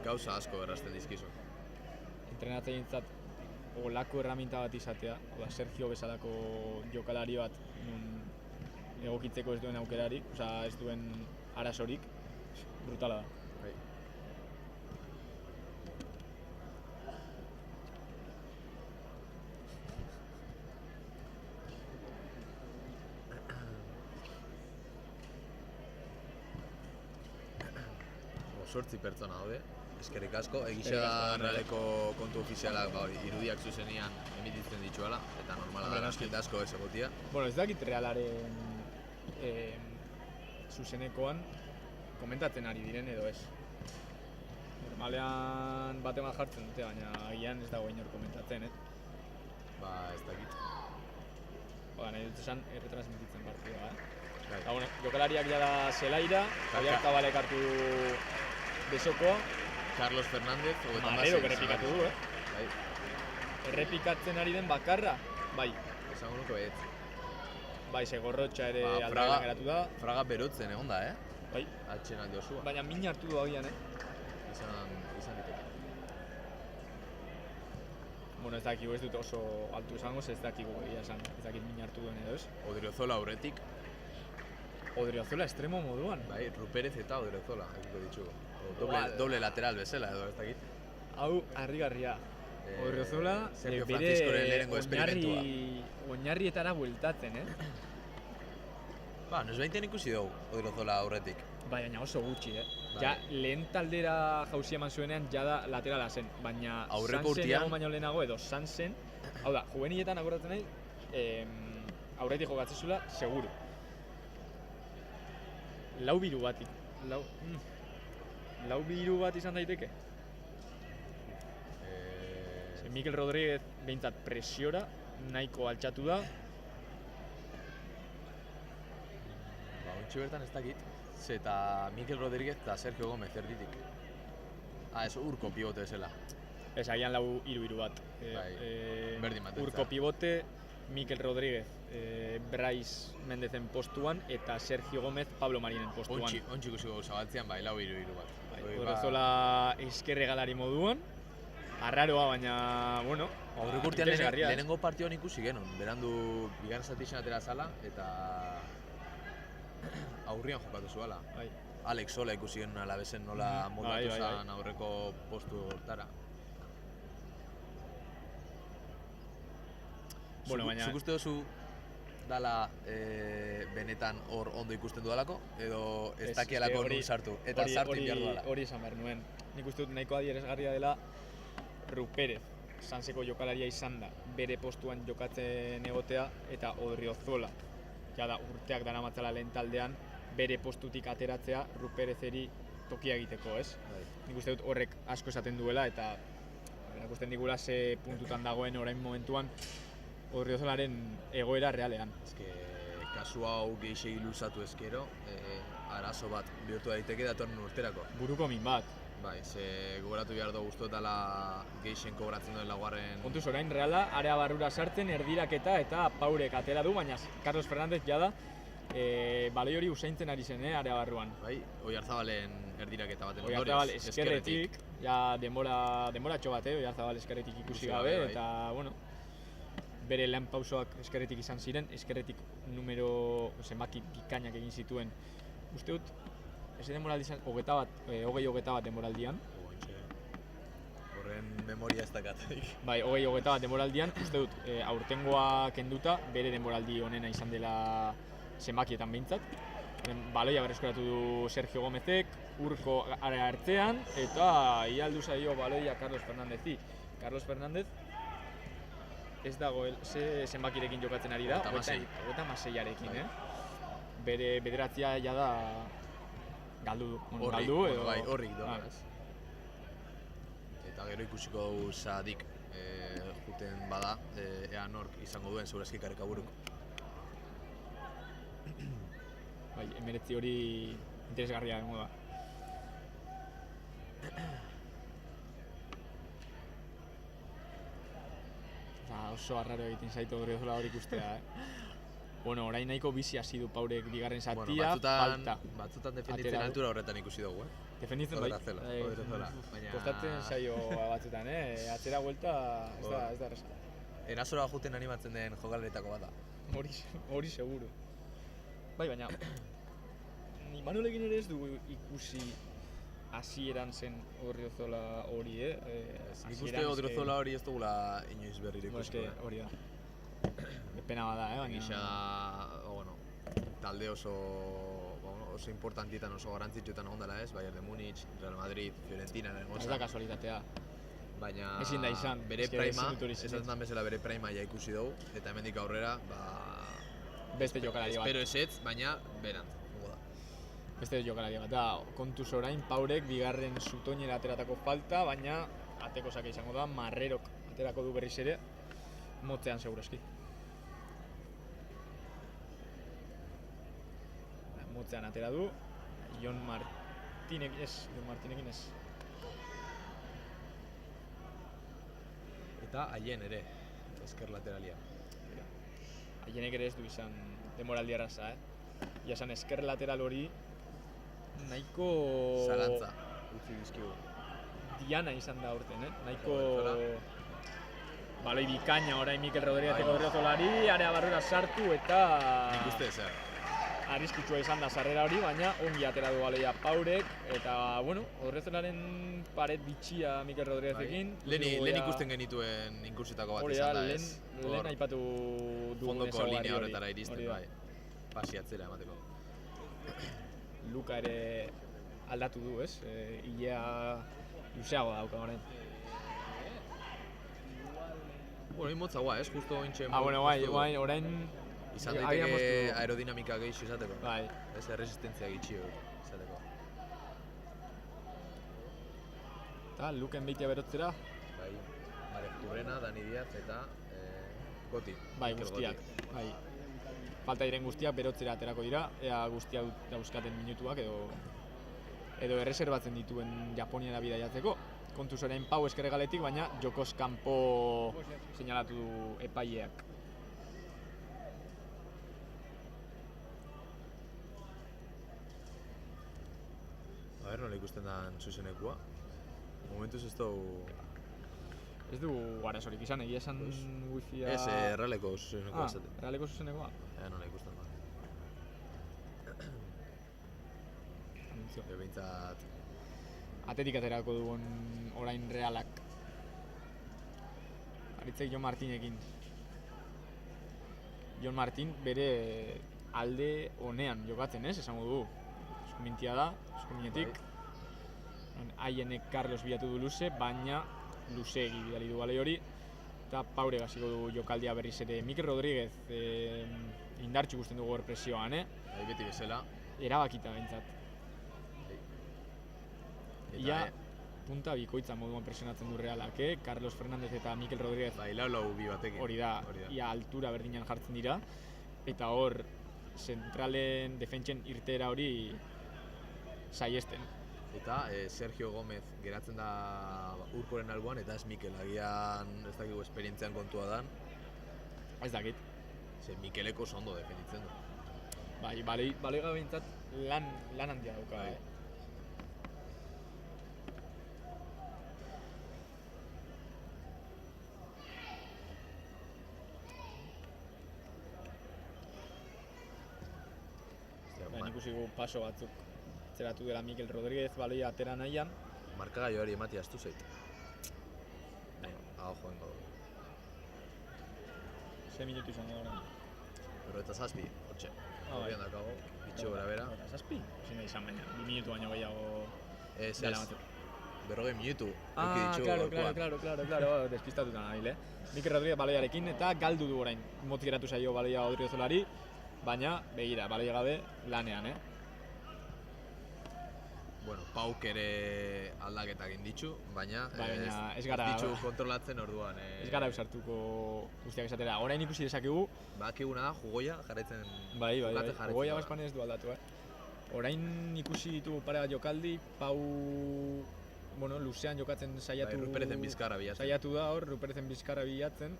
A: Gauza asko errazten dizkizu.
B: Entrenatzaileentzat olako erraminta bat izatea, Sergio bezalako jokalari bat egokitzeko ez duen aukerarik, ez duen arazorik, brutala da.
A: Zortzi pertsona daude, eskerrik asko. Egia da Realeko kontu ofizialak irudiak zuzenian emititzen dituela, eta normala da jende asko ez egotia.
B: Ez dakit Realaren zuzenekoan komentatzen ari diren edo ez. Normalean bat jartzen dute, baina agian ez dago inor komentatzen,
A: Ez dakit.
B: Nahi dut esan erretransmititzen partidua, jokalariak jada zelaira, Javier Zabalek hartu besokoa.
A: Carlos Fernández,
B: Manero errepikatu du, Errepikatzen ari den bakarra, bai.
A: Esango nuke baiet.
B: Bai, Segorrotxa ere aldaran geratu da.
A: Fraga berotzen egon da,
B: Bai.
A: Atxen alde osua.
B: Baina min hartu du agian,
A: Izan diteke.
B: Ez dakigu, ez dut oso altu esango, ez dakigu egia esan, ez dakit min hartu duen edo ez.
A: Odriozola aurretik.
B: Odriozola estremo moduan.
A: Bai, Ruperez eta Odriozola, ekiko ditugu. Doble lateral bezala edo ez dakit.
B: Hau, harrigarria. Odriozola
A: bere
B: oinarrietara bueltatzen,
A: Nos bainten ikusi dugu Odriozola aurretik.
B: Baina oso gutxi, Ja, lehen taldera jauzia eman zuenean jada laterala zen, baina Sansen egon baino lehenago edo Sansen, hau da, juveniletan akordatzen nahi, aurretik jokatzen zuela, seguru. Lau biru bat izan daiteke? Mikel Rodríguez behintzat presiora, nahiko altxatu da.
A: Ontsi bertan ez dakit, eta Mikel Rodríguez eta Sergio Gómez erditik. Ez urko pibote bezala.
B: Ez agian lau iru bat.
A: Berdin bat.
B: Urko pibote, Mikel Rodríguez, Brais Mendezen postuan eta Sergio Gómez Pablo Marinen postuan.
A: Ontsi ikusiko zabaltzean, bai, lau iru bat.
B: Odriozola eskerregalari moduan, arraroa, baina,
A: aurreko urtean lehenengo partioan ikusi genuen, berandu bigarren zatixen atera zala, eta aurrian jokatu zuela. Alex Sola ikusi genuen alabezen nola moldatu zen aurreko postu hortara. Zuk uste duzu dala benetan hor ondo ikusten dudalako, edo ez dakialako nun sartu, eta sartu behar dudala?
B: Hori izan behar nuen. Nik uste dut nahiko adierazgarria dela Ruperez, Sanseko jokalaria izan da, bere postuan jokatzen egotea, eta Odriozola, jada urteak daramatzala lehen taldean, bere postutik ateratzea Ruperezeri tokia egiteko, ez? Nik uste dut horrek asko esaten duela, eta ikusten digula ze puntutan dagoen orain momentuan Odriozolaren egoera realean.
A: Kasu hau gehixegi luzatu ezkero, arazo bat bihurtu daiteke datorren urterako.
B: Buruko min bat.
A: Bai, gogoratu behar dugu guztotala gehixen kobratzen duen laugarren...
B: Kontuz orain reala, area barrura sartzen, erdiraketa eta Paurek atera du, baina Carlos Fernández jada baloi hori usaintzen ari zen, area barruan.
A: Bai, Oiarzabalen erdiraketa baten ondorioz.
B: Oiarzabal eskerretik, ja denboratxo bat, Oiarzabal eskerretik ikusi gabe, eta, bere lan pausoak eskerretik izan ziren, eskerretik numero zenbaki bikainak egin zituen. Uste dut, ez denboraldi izan, hogei bat denboraldian.
A: Horren memoria ez dakatarik.
B: Bai, hogei bat denboraldian, uste dut, aurtengoa kenduta, bere denboraldi honena izan dela zenbakietan behintzat. Baloia berreskuratu du Sergio Gómezek, urko area hartzean, eta ialdu zaio baloia Carlos Fernándezi. Carlos Fernández ez dago zenbakirekin jokatzen ari da, 56arekin, Bere bederatzia jada galdu du.
A: Horrik doa, Eta gero ikusiko dugu Sadik juten bada, ea nork izango duen segurazki Karekaburuko.
B: Bai, 19 hori interesgarria dengo da. oso arraro egiten zaitu Odriozola hori ikustea, Bueno, orain nahiko bizi hasi du Paurek bigarren zatia, falta.
A: Batzutan defenditzen altura horretan ikusi dugu,
B: Defenditzen bai.
A: Odriozola.
B: Kostatzen zaio batzutan, Atzera vuelta ez da erresa.
A: Erasora juten animatzen den jokalaritako bat da.
B: Hori seguru. Bai, baina Imanolekin ere ez dugu ikusi hasieran zen Odriozola hori,
A: Nik uste Odriozola hori ez dugula inoiz berriro ikusiko.
B: Hori da. Pena bada, baina...
A: Gisa, talde oso importantietan, oso garantzitsuetan egon dela ez, Bayern de Múnich, Real Madrid, Fiorentina,
B: Ez da kasualitatea.
A: Baina
B: ezin da izan,
A: bere prima, esatzen bezala bere prima ja ikusi dugu, eta hemendik aurrera,
B: beste jokalari bat.
A: Espero ezetz, baina berant.
B: Beste jokalari bat, da, kontuz orain Paurek bigarren zutoinera ateratako falta, baina ateko sake izango da, Marrerok aterako du berriz ere, motzean segurazki. Motzean atera du, Jon Martinekin ez.
A: Eta haien ere, esker lateralia.
B: Haienek ere ez du izan denboraldi erraza, Ja esan esker lateral hori nahiko...
A: Zalantza, utzi dizkigu.
B: Diana izan da urten, Nahiko... Baloi bikaina orain Mikel Rodríguezeko Odriozolari, area barrura sartu eta...
A: Nik uste zer.
B: Arriskutsua izan da sarrera hori, baina ongi atera du baloia Paurek, eta, bueno, Odriozolaren paret bitxia Mikel Rodríguezekin.
A: Lehen ikusten genituen inkursietako bat izan da ez.
B: Lehen aipatu dugun
A: fondoko linea horretara iristen, bai. Pasiatzera emateko.
B: Luka ere aldatu du, ez? Ilea luzeago dauka orain.
A: Bueno, motzagoa, ez? Justo ointxe...
B: Bueno, bai, orain...
A: Izan daiteke aerodinamika gehixo izateko.
B: Bai.
A: Ez erresistentzia gitxio izateko.
B: Eta Luken beitia berotzera?
A: Bai, Marek Kurrena, Dani Diaz eta Goti.
B: Bai, guztiak. Bai. Falta diren guztiak berotzera aterako dira, ea guztiak dauzkaten minutuak edo erreserbatzen dituen Japoniara bidaiatzeko. Kontuz orain Pau eskerregaletik, baina jokoz kanpo seinalatu du epaileak.
A: A ber, nola ikusten da zuzenekua? Momentuz ez dugu...
B: Ez du arazorik izan, egia esan wifia...
A: Ez, erraleko zuzenekoa esaten.
B: Erraleko zuzenekoa?
A: Nola ikusten da. Behintzat...
B: Atetik aterako duen orain Realak. Aritzek Jon Martinekin. Jon Martin bere alde honean jokatzen, esango du. Eskumintia da, eskuminetik. Haienek Carlos bilatu du luze, baina luzegi bidali du baloi hori. Eta Paurek hasiko du jokaldia berriz ere. Mikel Rodríguez indartsu ikusten dugu hor presioan,
A: Beti bezala.
B: Erabakita behintzat. Ia punta bikoitza moduan presionatzen du Realak, Carlos Fernández eta Mikel Rodríguez.
A: Bai, lau bi batekin.
B: Hori da, ia altura berdinan jartzen dira. Eta hor, zentralen defentsen irteera hori saiesten.
A: Eta Sergio Gómez geratzen da Urkoren alboan eta ez Mikel, agian ez dakigu esperientzian kontua dan.
B: Ez dakit.
A: Mikeleko oso ondo defenditzen du.
B: Bai, baloi gabe behintzat lan handia dauka. Ikusi gu paso batzuk zeratu dela Mikel Rodríguez baloia atera nahian.
A: Markagailoari ematia astu zait. Hau joan gaur.
B: Ze minutu izan da orain?
A: 47, hortxe. Horrean dakago, bitxo gora bera.
B: 47? Ezin da izan baina, 2 minutu baino gehiago
A: dela batzuk. 40 minutu.
B: Claro, despistatuta nabil, Mikel Rodríguez baloiarekin eta galdu du orain. Motz geratu zaio baloia Odriozolari. Baina, begira, baloia gabe lanean,
A: Bueno, Pauk ere aldaketak egin ditu, baina
B: ez gara
A: ditu kontrolatzen orduan.
B: Ez gara usartuko guztiak esatera. Orain ikusi dezakegu.
A: Bakiguna da, jugoia jarraitzen.
B: Bai, jugoia baspan ez du aldatu, Orain ikusi ditu pare bat jokaldi, Pau luzean jokatzen saiatu...
A: Ruperezen bizkarra bilatzen.
B: Saiatu da hor, Ruperezen bizkarra bilatzen.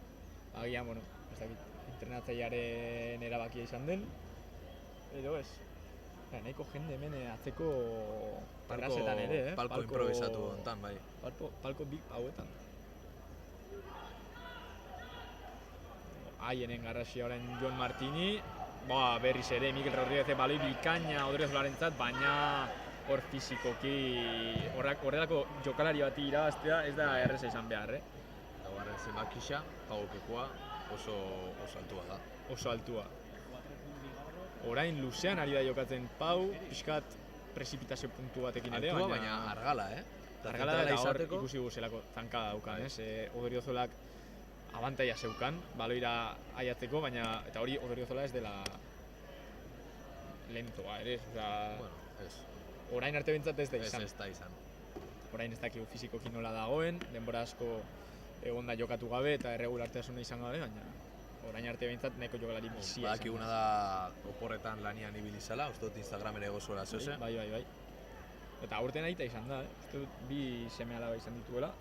B: agian, bueno, ez dakit, entrenatzailearen erabakia izan den, edo ez. Nahiko jende hemen atzeko terrazetan ere,
A: palko improvisatu hontan, bai.
B: Palko big hauetan. Haienen garrasia orain Jon Martini, berriz ere Mikel Rodríguez baloi bikaina Odriozolarentzat, baina hor fizikoki horrelako jokalari bati irabaztea ez da erreza izan behar,
A: Laugarren zenbakisa, Paukekoa oso altua da.
B: Oso altua. Orain luzean ari da jokatzen Pau, pixkat prezipitazio puntu batekin ere,
A: altua, baina argala,
B: Argala da, eta hor ikusi guzelako zankada daukan, Odriozolak abantaia zeukan, baloira aiatzeko, baina eta hori Odriozola ez dela lentoa ere, orain arte bintzat ez da izan.
A: Ez da izan.
B: Orain ez dakigu fizikoki nola dagoen, denbora asko egonda jokatu gabe eta erregulartasuna izan gabe, baina orain arte bintzat nahiko jokalari bizia izan.
A: Badakiguna da oporretan lanian ibili zela, uste dut Instagramera gozuela zoze.
B: Bai. Eta aurten aita izan da, uste dut bi seme-alaba izan dituela.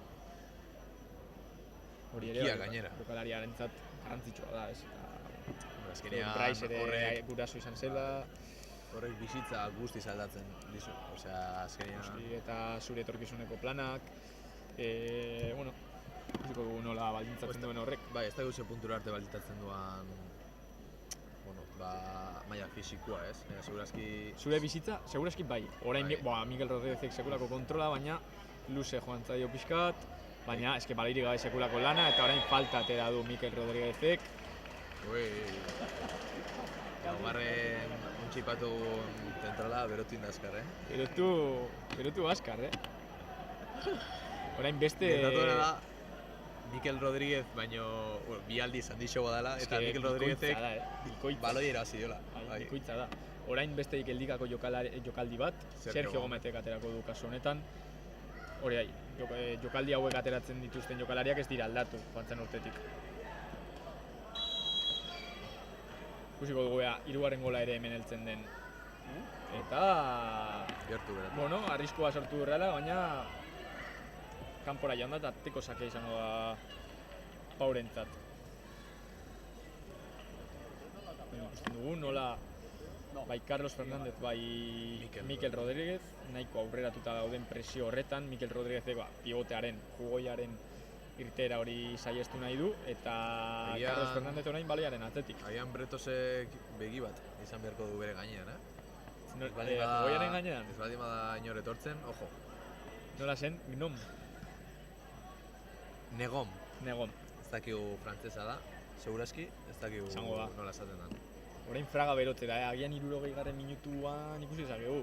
B: Hori ere, jokalariarentzat garrantzitsua da, ez? Eta Bryce ere guraso izan zela.
A: Horrek bizitza guztiz aldatzen dizu, azkenean...
B: Eta zure etorkizuneko planak, bueno, ikusiko dugu nola baldintzatzen duen horrek.
A: Bai, ez da guzti puntura arte baldintzatzen duan, maila fisikoa, ez?
B: Zure bizitza, segurazki bai. Orain, Mikel Rodríguezek sekulako kontrola, baina luze joan zaio pixkat, baina eske baloirik gabe sekulako lana, eta orain falta atera du Mikel Rodríguezek.
A: Laugarren untxipatu zentrala berotu indazkar,
B: Berotu azkar, Orain beste...
A: Gertatuena da, Mikel Rodríguez, baino bi aldiz handixo badala, eta Mikel Rodríguezek baloi erabazi diola.
B: Bikoitza da. Orain beste ikeldikako jokaldi bat, Sergio Gomezek aterako du kasu honetan. Hori jokaldi hauek ateratzen dituzten jokalariak ez dira aldatu, joan zen urtetik. Ikusiko dugu hirugarren gola ere hemen heltzen den. Eta... Bueno, arriskua sortu Reala, baina kanpora joan da eta teko sakea izango da Paurentzat. Ikusten dugu nola bai Carlos Fernández, bai Mikel Rodríguez, nahiko aurreratuta dauden presio horretan, Mikel Rodríguezek pivotearen, jugoiaren irtera hori saiestu nahi du, eta Carlos Fernández orain baloiaren atzetik.
A: Agian Bretosek begi bat izan beharko du bere gainean,
B: Jugoiaren gainean?
A: Ez baldin bada inor etortzen, ojo.
B: Nola zen? Gnom?
A: Negom.
B: Ez
A: dakigu frantzesa da, segurazki, ez dakigu nola esaten da.
B: Orain Fraga berotzera, agian 60. minutuan ikusi dezakegu.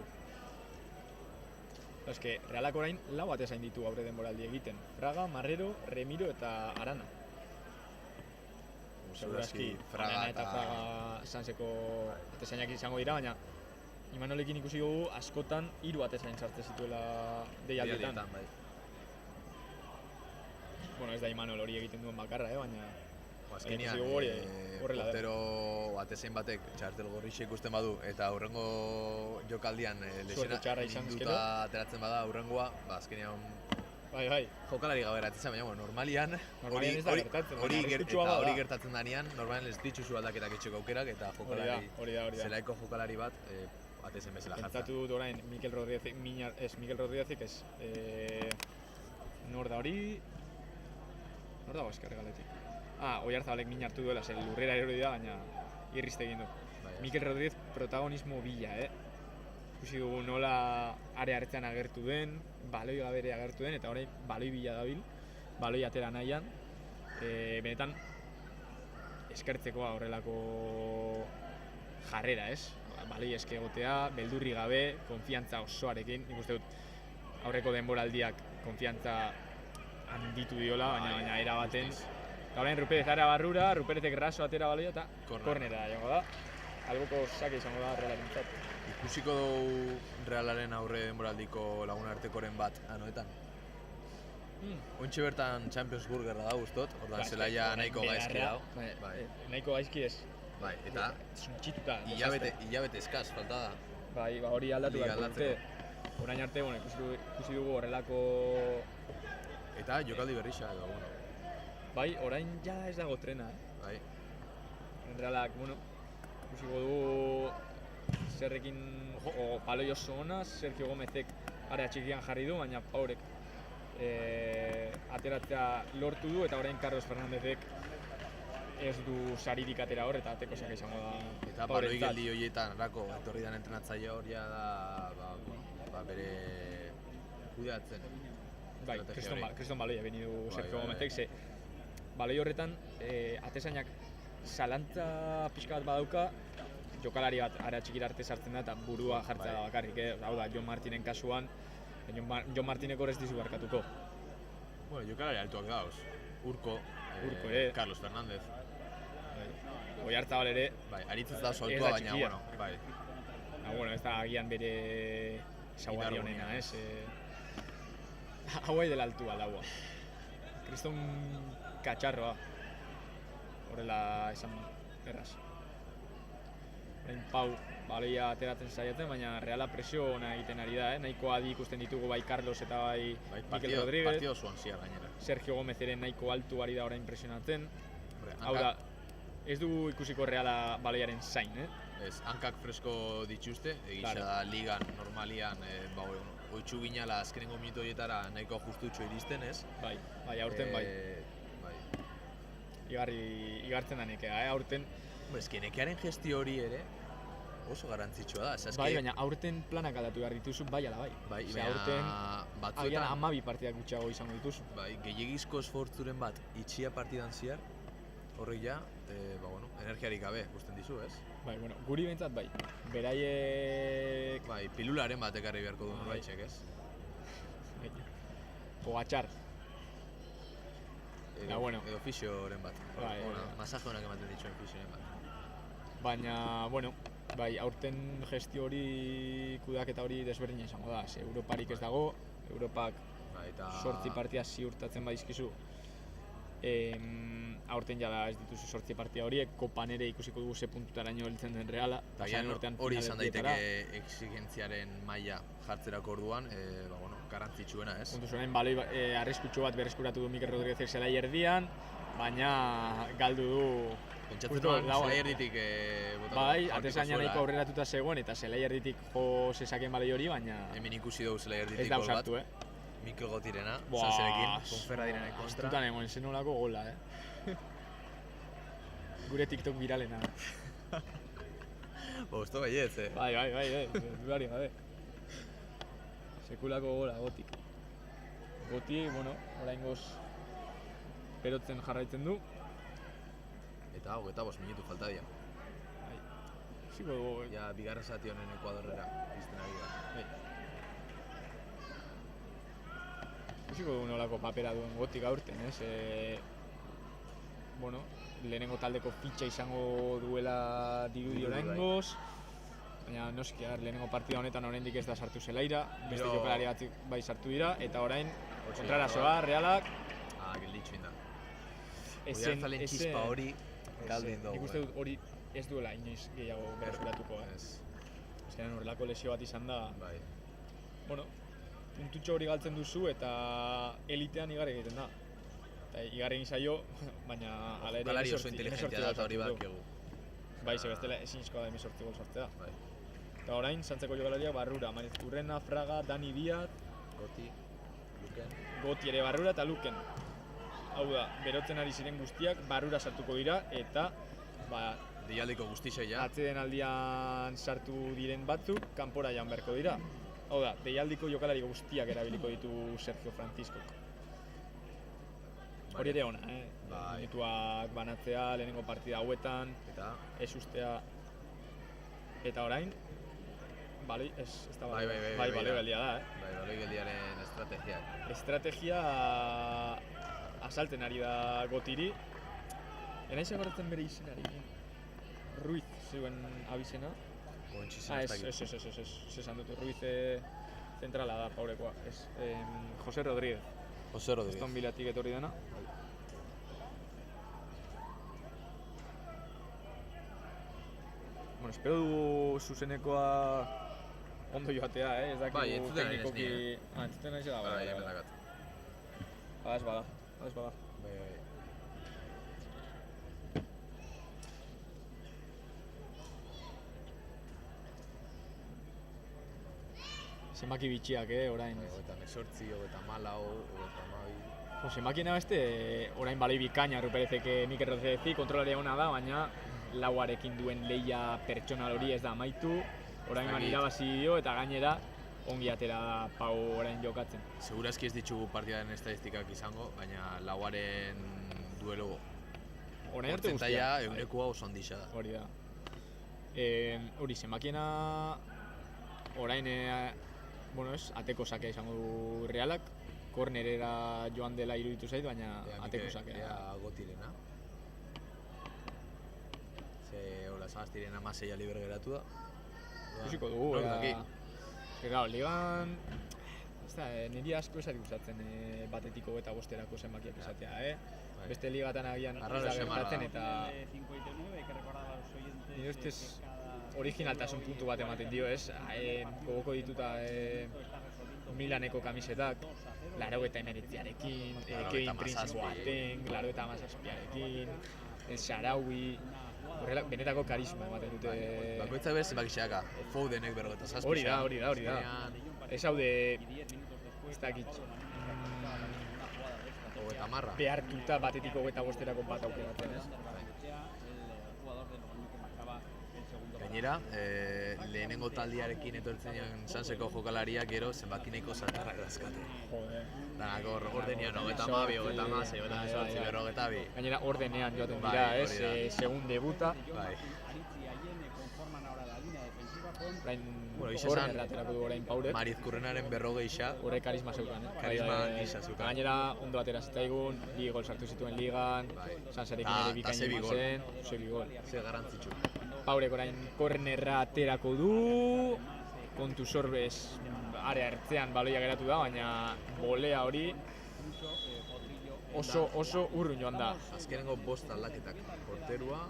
B: Eske, Realak orain lau atezain ditu aurre denboraldi egiten. Fraga, Marrero, Remiro eta Arana. Segurazki, Arana eta Fraga Sanseko atezainak izango dira, baina Imanolekin ikusi dugu askotan 3 atezain sartzen zituela deialdietan. Bueno, ez da Imanol hori egiten duen bakarra, baina...
A: Azkenean, portero atezain batek txartel gorrixe ikusten badu eta aurrengo jokaldian lesionatua ateratzen bada aurrengoa,
B: azkenean...
A: Jokalari gabe eratzen, baina normalian hori gertatzen danean, normalian ez dituzu aldaketak etxeko aukerak eta zelaiko jokalari bat atezain bezala jartzen.
B: Pentsatu dut orain Mikel Rodríguezek ez, nor da hori... Nor dago eskerre galetik? Oyarzabalek min hartu duela, lurrera erori da, baina irrizte egin du. Mikel Rodríguez protagonismo bila, Ikusi dugu nola are hartzean agertu den, baloi gabere agertu den, eta orain baloi bila dabil, baloi atera nahian. Benetan, eskertzeko horrelako jarrera, Baloi eske egotea, beldurri gabe, konfiantza osoarekin. Nik uste dut, aurreko denboraldiak konfiantza handitu diola, baina era baten. Eta orain Ruperez ara barrura, Ruperezek raso atera baloia eta kornera joango da. Alboko sake izango da Realarentzat.
A: Ikusiko dugu Realaren aurre denboraldiko lagunartekoren bat anoetan. Ointxe bertan Champions Burgerra da guztot, ordan zelaia nahiko gaizki dago.
B: Nahiko gaizki ez.
A: Bai, eta hilabete eskaz falta da.
B: Bai, hori aldatu beharko dute. Orain arte, ikusi dugu horrelako...
A: Eta jokaldi berrixa edo,
B: Bai, orain ja ez dago trena,
A: Bai.
B: Realak, bueno, ikusiko du zerrekin paloi oso ona, Sergio Gomezek area txikian jarri du, baina Paurek ateratzea lortu du, eta orain Carlos Fernandezek ez du saririk atera hor, eta ateko zaka izango da
A: Eta baloi geldi horietan, erako, etorri den entrenatzaile hor ja da bere kudeatzen.
B: Bai, Kriston Baloia beni du Sergio Gomezek, ze baloi horretan atezainak zalantza pixka bat badauka, jokalari bat area txikira arte sartzen da eta burua jartzea da bakarrik, hau da, Jon Martinen kasuan, Jon Martinek hor ez dizu barkatuko.
A: Bueno, jokalari altuak dauz, Urko, Carlos Fernández.
B: Oiartzabal ere,
A: Bai, aritzez da soltua, baina, bueno, bai.
B: Bueno, ez da agian bere ezaugarri honena, ez? Hau dela altua daua. Kriston katxarroa. Horrela esan erraz. Orain Pau baloia ateratzen saiatzen, baina Reala presio ona egiten ari da, nahiko adi ikusten ditugu bai Carlos eta bai Mikel Rodríguez.
A: Partido zuan ziar gainera.
B: Sergio Gomez ere nahiko altu ari da orain presionatzen. Hau da, ez dugu ikusiko Reala baloiaren zain,
A: Ez, hankak fresko dituzte, egisa da ligan normalian, oitxu ginala azkenengo minutu horietara nahiko justutxo iristen, ez?
B: Bai, aurten bai. Igartzen da nekea, aurten.
A: Ez nekearen gestio hori ere oso garantzitsua da.
B: Bai, baina aurten planak aldatu behar dituzu bai ala bai.
A: Bai,
B: baina agian 12 partidak gutxiago izango dituzu.
A: Bai, gehiagizko esfortzuren bat itxia partidan ziar, horrek ja, energiarik gabe ikusten dizu, ez?
B: Bai, bueno, guri behintzat bai. Beraiek...
A: Bai, pilularen bat ekarri beharko du norbaitxek, ez?
B: Pogatxar.
A: Edo fisioren bat. Masaje honak ematen dituen fisioren bat.
B: Baina, bueno, bai, aurten gestio hori, kudeaketa hori desberdina izango da. Europarik ez dago, Europak 8 partida ziurtatzen badizkizu. Aurten jada ez dituzu 8 partida horiek, kopan ere ikusiko dugu ze puntutaraino heltzen den Reala.
A: Hori izan daiteke exigentziaren maila jartzerako orduan, garantzitsuena, ez?
B: Puntuz orain baloi arriskutsu bat berreskuratu du Mikel Rodríguezek zelai erdian, baina galdu du...
A: Pentsatzen duen zelai erditik
B: bai, atezaina nahiko aurreratuta zegoen eta zelai erditik jo zezaken baloi hori, baina...
A: Hemen ikusi dugu zelai erditik
B: gol bat. Ez da usartu,
A: Mikel Gotirena, Sanserekin, Ponferradinen kontra.
B: Astutan egon, zen nolako gola, Gure TikTok viralena.
A: Bosto baietz,
B: Bai, dudari gabe. Sekulako gola, Gotik. Goti, bueno, oraingoz berotzen jarraitzen du.
A: Eta 25 minutu falta dira.
B: Bai. Ziko dugu,
A: Ja, bigarren zati honen Ekuadorrera izten ari da.
B: Bai. Ikusiko dugu nolako papera duen Gotik aurten, ez? Bueno, lehenengo taldeko fitxa izango duela dirudi oraingoz. Baina noski, lehenengo partida honetan oraindik ez da sartu zelaira, beste jokalari batzuk bai sartu dira, eta orain kontrarazoa, Realak...
A: Gelditxuin da. Oiartzalen txispa hori galdin dugu.
B: Nik uste dut hori ez duela inoiz gehiago berreskuratuko, Azkenean horrelako lesio bat izan da...
A: Bai.
B: Bueno, puntutxo hori galtzen duzu eta elitean igarri egiten da. Eta igarri egin zaio, baina ala ere...
A: Jokalari oso inteligentia da eta hori badakigu.
B: Bai, ze bestela ezinezkoa da 18 gol sartzea. Eta orain, Santzeko jokalariak barrura, Mariz Urrena, Fraga, Dani Díaz...
A: Goti, Luken...
B: Goti ere barrura eta Luken. Hau da, berotzen ari ziren guztiak barrura sartuko dira eta...
A: Deialdiko guztizeia.
B: Atzeden aldian sartu diren batzuk, kanpora joan beharko dira. Hau da, deialdiko jokalari guztiak erabiliko ditu Sergio Franciscok. Hori ere ona, minutuak banatzea, lehenengo partida hauetan, ez ustea... Eta orain, baloi, ez da baloi, baloi geldia da,
A: Bai, baloi geldiaren estrategia.
B: Estrategia asalten ari da Gotiri. Enaiz agoratzen bere izenari, Ruiz zuen abizena. Ez, esan dut, Ruiz zentrala da, Paurekoa, José Rodríguez. Aston Villatik etorri dena. Bueno, espero dugu zuzenekoa ondo joatea, ez dakigu teknikoki... Entzuten nahi zela,
A: Bai, hemen dakat.
B: Ez bada. zenbaki bitxiak, orain.
A: 28, 34, 32.
B: Zenbakiena beste, orain baloi bikaina Ruperezek Mikel Rodriguezi, kontrolaria ona da, baina lauarekin duen leia pertsonal hori ez da amaitu. Orain irabazi dio eta gainera ongi atera da Pau orain jokatzen.
A: Segurazki ez ditugu partidaren estadistikak izango, baina lauaren duelo portzentaia eunekoa oso handixa da.
B: Hori da. Hori, zenbakiena orain ateko sakea izango du Realak, kornerera joan dela iruditu zait, baina ateko sakea.
A: Ea Gotirena. Hola, Sagaztirena Maseia liber geratu da.
B: Ikusiko dugu, ligan... Niri asko esari gustatzen batetiko eta bosterako zenbakiak izatea, Beste ligatan agian ez da gertatzen eta... Nire ustez originaltasun puntu bat ematen dio, gogoko dituta Milaneko kamisetak, 89arekin, Kevin Prince Boateng, 87arekin, Sharawi... Horrela, benetako karisma ematen dute...
A: Bakoitzak behar zenbakixeaka, Fodenek 57.
B: Hori da. Ez haude... Ez dakit... Behartuta batetiko 25erako bat aukeratzen,
A: Gainera, lehenengo taldiarekin etortzenean Sanseko jokalariak gero zenbakineko zartarrak dazkate. Danak ordenean 22, 26, 28, 42.
B: Gainera ordenean joaten dira, segun debuta. Korner aterako du orain Paurek.
A: Marizkurrenaren 40.
B: Horre karisma zeukan,
A: Karisma gisa zeukan.
B: Gainera ondo atera zitzaigun, 2 gol sartu zituen ligan, Sansarekin ere bikaina eman zen, 6 gol.
A: Ze garantzitsu.
B: Paurek orain kornerra aterako du, kontu sorbez area ertzean baloia geratu da, baina bolea hori oso urrun joan da.
A: Azkenengo 5 aldaketak, porterua...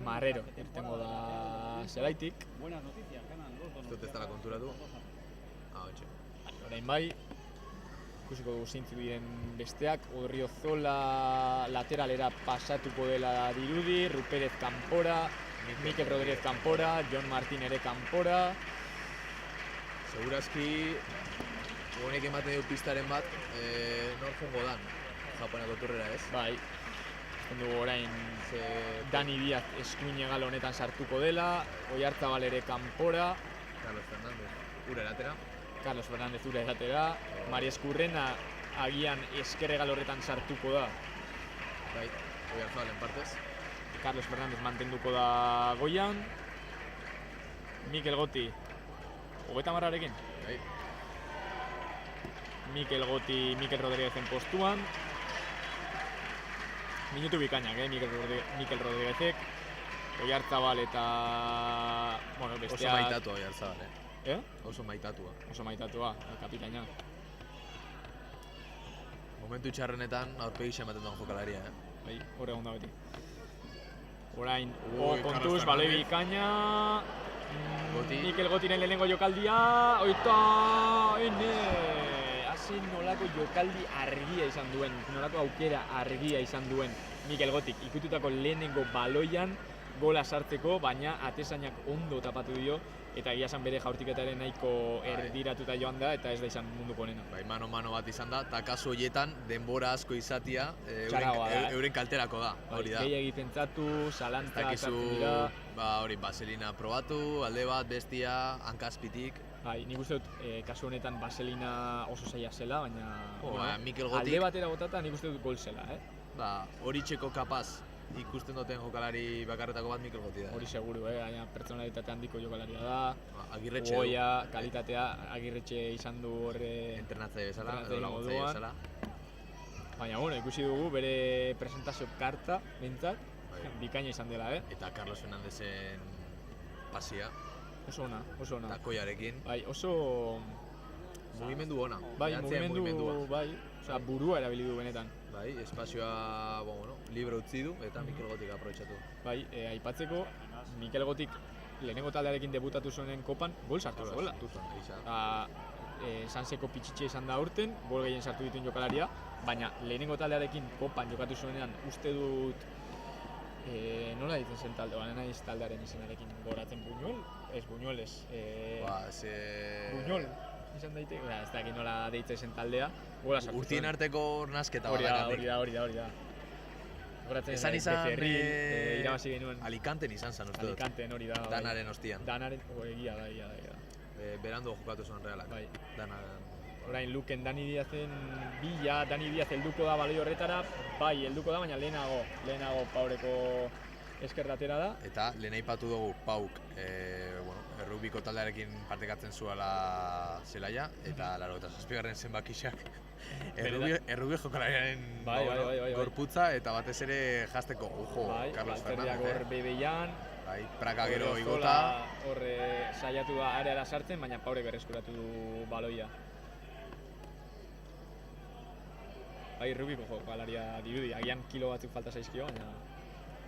B: Marrero irtengo da zelaitik.
A: Ez dut ez dela konturatu. Hontxe.
B: Orain bai, ikusiko dugu zeintzuk diren besteak. Odriozola lateralera pasatuko dela dirudi, Ruperez kanpora, Mikel Rodríguez kanpora, Jon Martin ere kanpora.
A: Segurazki, honek ematen du pistaren bat, nor jongo dan, Japoneko turrera ez?
B: Bai. Dugu orain Dani Díaz eskuin egal honetan sartuko dela, Oyarzabal ere kanpora,
A: Carlos Fernández
B: ura eratera, Mari Eskurrena agian esker egal horretan sartuko da.
A: Bai, Oyarzabal en partez.
B: Carlos Fernández mantenduko da goian, Mikel Goti 30arekin.
A: Bai.
B: Mikel Goti, Mikel Rodríguezen postuan. Minutu bikainak, Mikel Rodríguezek, Oyarzabal eta... besteak...
A: Oso maitatua Oyarzabal,
B: Oso maitatua, kapitaina.
A: Momentu txarrenetan aurpegi ematen duen jokalaria,
B: Bai, horre egon da beti. Orain, kontuz, baloi bikaina... Mikel Gotiren lehenengo jokaldia... Hazen nolako jokaldi argia izan duen, nolako aukera argia izan duen Mikel Gotik ikututako lehenengo baloian gola sartzeko, baina atezainak ondo tapatu dio eta egia esan bere jaurtiketaren nahiko erdiratuta joan da eta ez da izan munduko onena.
A: Bai, mano bat izan da, eta kasu horietan denbora asko izatia euren kalterako da, hori da.
B: Gehiagi pentsatu, zalantza sartu dira.
A: Hori, baselina probatu, alde bat, bestia, hankazpitik.
B: Bai, nik uste dut, kasu honetan baselina oso zaila zela, baina
A: Mikel Gotik...
B: alde batera botata nik uste dut gol zela,
A: Hori txeko kapaz ikusten duten jokalari bakarretako bat Mikel Goti da.
B: Hori seguru, baina pertsonalitate handiko jokalaria da.
A: Agirretxe
B: goia, kalitatea, Agirretxe izan du horre...
A: Entrenatzaile bezala, edo laguntzaile bezala.
B: Baina, ikusi dugu bere presentazio karta, bintzat, bikaina izan dela,
A: Eta Carlos Fernandezen pasia.
B: Oso ona.
A: Eta koiarekin.
B: Bai, oso...
A: Mugimendu ona.
B: Bai, osea, burua erabili du benetan.
A: Bai, espazioa, libre utzi du eta Mikel Gotik aprobetxatu.
B: Bai, aipatzeko, Mikel Gotik lehenengo taldearekin debutatu zuenen kopan, gol sartu zuela. Sanseko pitxitxe izan da aurten, gol gehien sartu dituen jokalaria, baina lehenengo taldearekin kopan jokatu zuenean uste dut Nola ditzen zen talde, naiz taldearen izenarekin goratzen Buñol? Ez, Buñol ez. Buñol, izan daiteke, ez dakit nola deitzen zen taldea.
A: Urtien arteko nasketa
B: hori da. Goratzen
A: esan izan
B: irabazi genuen.
A: Alicanten izan zen uste dut.
B: Alicanten hori da.
A: Danaren ostian.
B: Danaren, egia da.
A: Berandu jokatu zuen Realak.
B: Bai.
A: Danaren.
B: Orain Luken Dani Diazen bila, Dani Diaz helduko da baloi horretara, bai, helduko da, baina lehenago Paureko eskerratera da. Eta
A: lehen aipatu dugu Pauk, errugbiko taldearekin partekatzen zuela zelaia, eta 87. zenbakixak errugbi jokalariaren gorputza, eta batez ere jazteko, Carlos Fernández.
B: Hor Bebeian,
A: Praka gero igota.
B: Hor saiatu da areara sartzen, baina Paurek berreskuratu du baloia. Rubiko jokalaria dirudi, agian kilo batzuk falta zaizkio,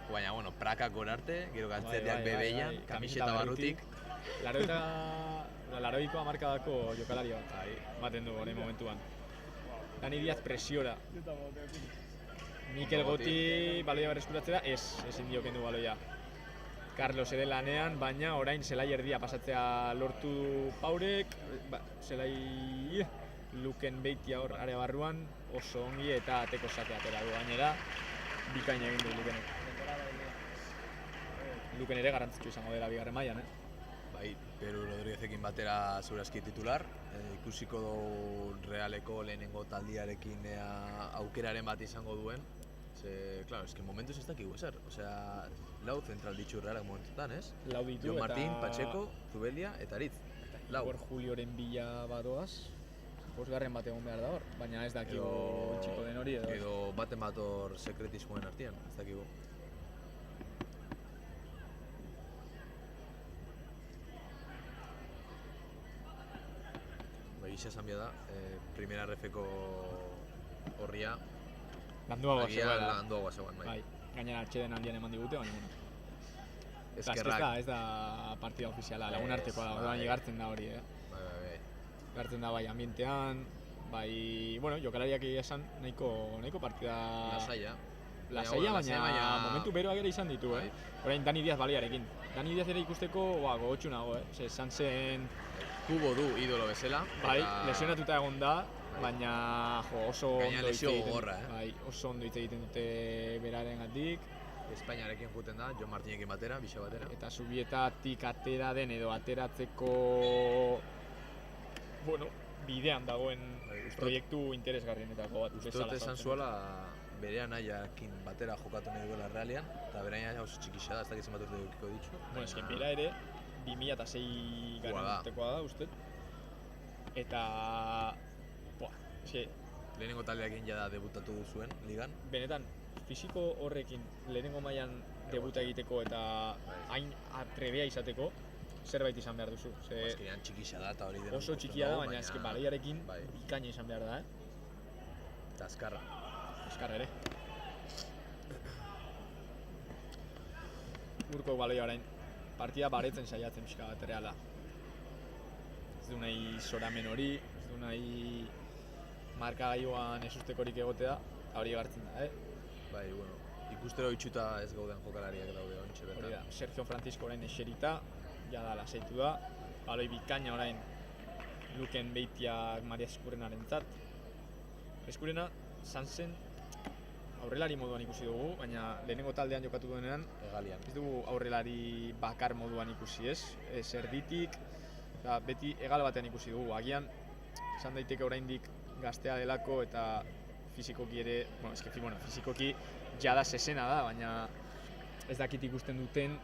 A: baina... bueno, prakak gorarte, gero galtzerdiak bebeian, kamiseta barrutik.
B: Laroikoa markadako jokalaria baten du hori momentuan. Dani Diaz presiora. Mikel Goti baloia berreskuratzea, ezin dio kendu baloia. Carlos ere lanean, baina orain zelai erdia pasatzea lortu du Paurek, zelai Luken Beitia hor area barruan, oso ongi eta ateko sake atera du gainera, bikain egin du Lukenek. Luken ere garrantzitsu izango dela bigarren mailan,
A: Bai, Peru Rodríguezekin batera segurazki titular, ikusiko du Realeko lehenengo taldiarekin aukeraren bat izango duen. Claro, es que momentuz ez dakigu ezer, lau zentral ditu Realak momentutan, ez?
B: Lau ditu
A: Jon Martín, Pacheco, Zubelia eta Aritz.
B: Hor Julioren bila badoaz. Bosgarren bat egon behar da hor, baina ez dakigu txiko den hori edo.
A: Edo baten bat hor sekretismoen artean, ez dakigu. Gisa esan bia da, primera refeko horria
B: landuagoa
A: zegoen, bai.
B: Gainera atxeden aldian eman digute, baina
A: eskerrak.
B: Ez da partida ofiziala, lagun artekoa da, orduan igartzen da hori, Gartzen da bai ambientean, bai, jokalariak esan nahiko partida... Lasaia, baina momentu beroak ere izan ditu, Orain Dani Diaz baliarekin. Dani Diaz ere ikusteko gogotsu nago, esan zen...
A: Kubo du idolo bezala.
B: Bai, lesionatuta egon da, baina oso ondo hitz egiten dute berarengatik.
A: Espainiarekin juten da, Jon Martinekin batera, bixa batera.
B: Eta Zubietatik atera den edo ateratzeko bidean dagoen proiektu interesgarrienetako bat.
A: Ustot esan zuela bere anaiakin batera jokatu nahi duela Realean, eta bere anaia oso txikixa da, ez dakitzen bat urte dukiko ditxu.
B: Esken bera ere, 2006 garen urtekoa da, uste. Eta...
A: lehenengo taldeakin jada debutatu duzuen, ligan.
B: Benetan, fisiko horrekin lehenengo mailan debuta egiteko eta hain trebea izateko, zerbait izan behar duzu.
A: Azkenean txikixa da eta hori dena.
B: Oso txikia da, baina eske balaiarekin bikaina izan behar da,
A: Eta azkarra.
B: Azkarra ere. Urko baloia orain, partida baretzen saiatzen pixka bat Reala. Ez du nahi zoramen hori, ez du nahi markagailuan esustekorik egotea, eta hori gartzen da,
A: Bai, ikustero itxuta ez gauden jokalariak daude ontxe bertan.
B: Hori da, Sergio Francisco orain eserita, jada lasaitu da, baloi bikaina orain Luken Beitiak Maria Eskurrenaren zat. Eskurrena, Sansen, aurrelari moduan ikusi dugu, baina lehenengo taldean jokatu duenean ez dugu aurrelari bakar moduan ikusi, ez erditik, beti egal batean ikusi dugu. Agian, izan daiteke oraindik gaztea delako eta fizikoki ere, fizikoki jada sesena da, baina ez dakit ikusten duten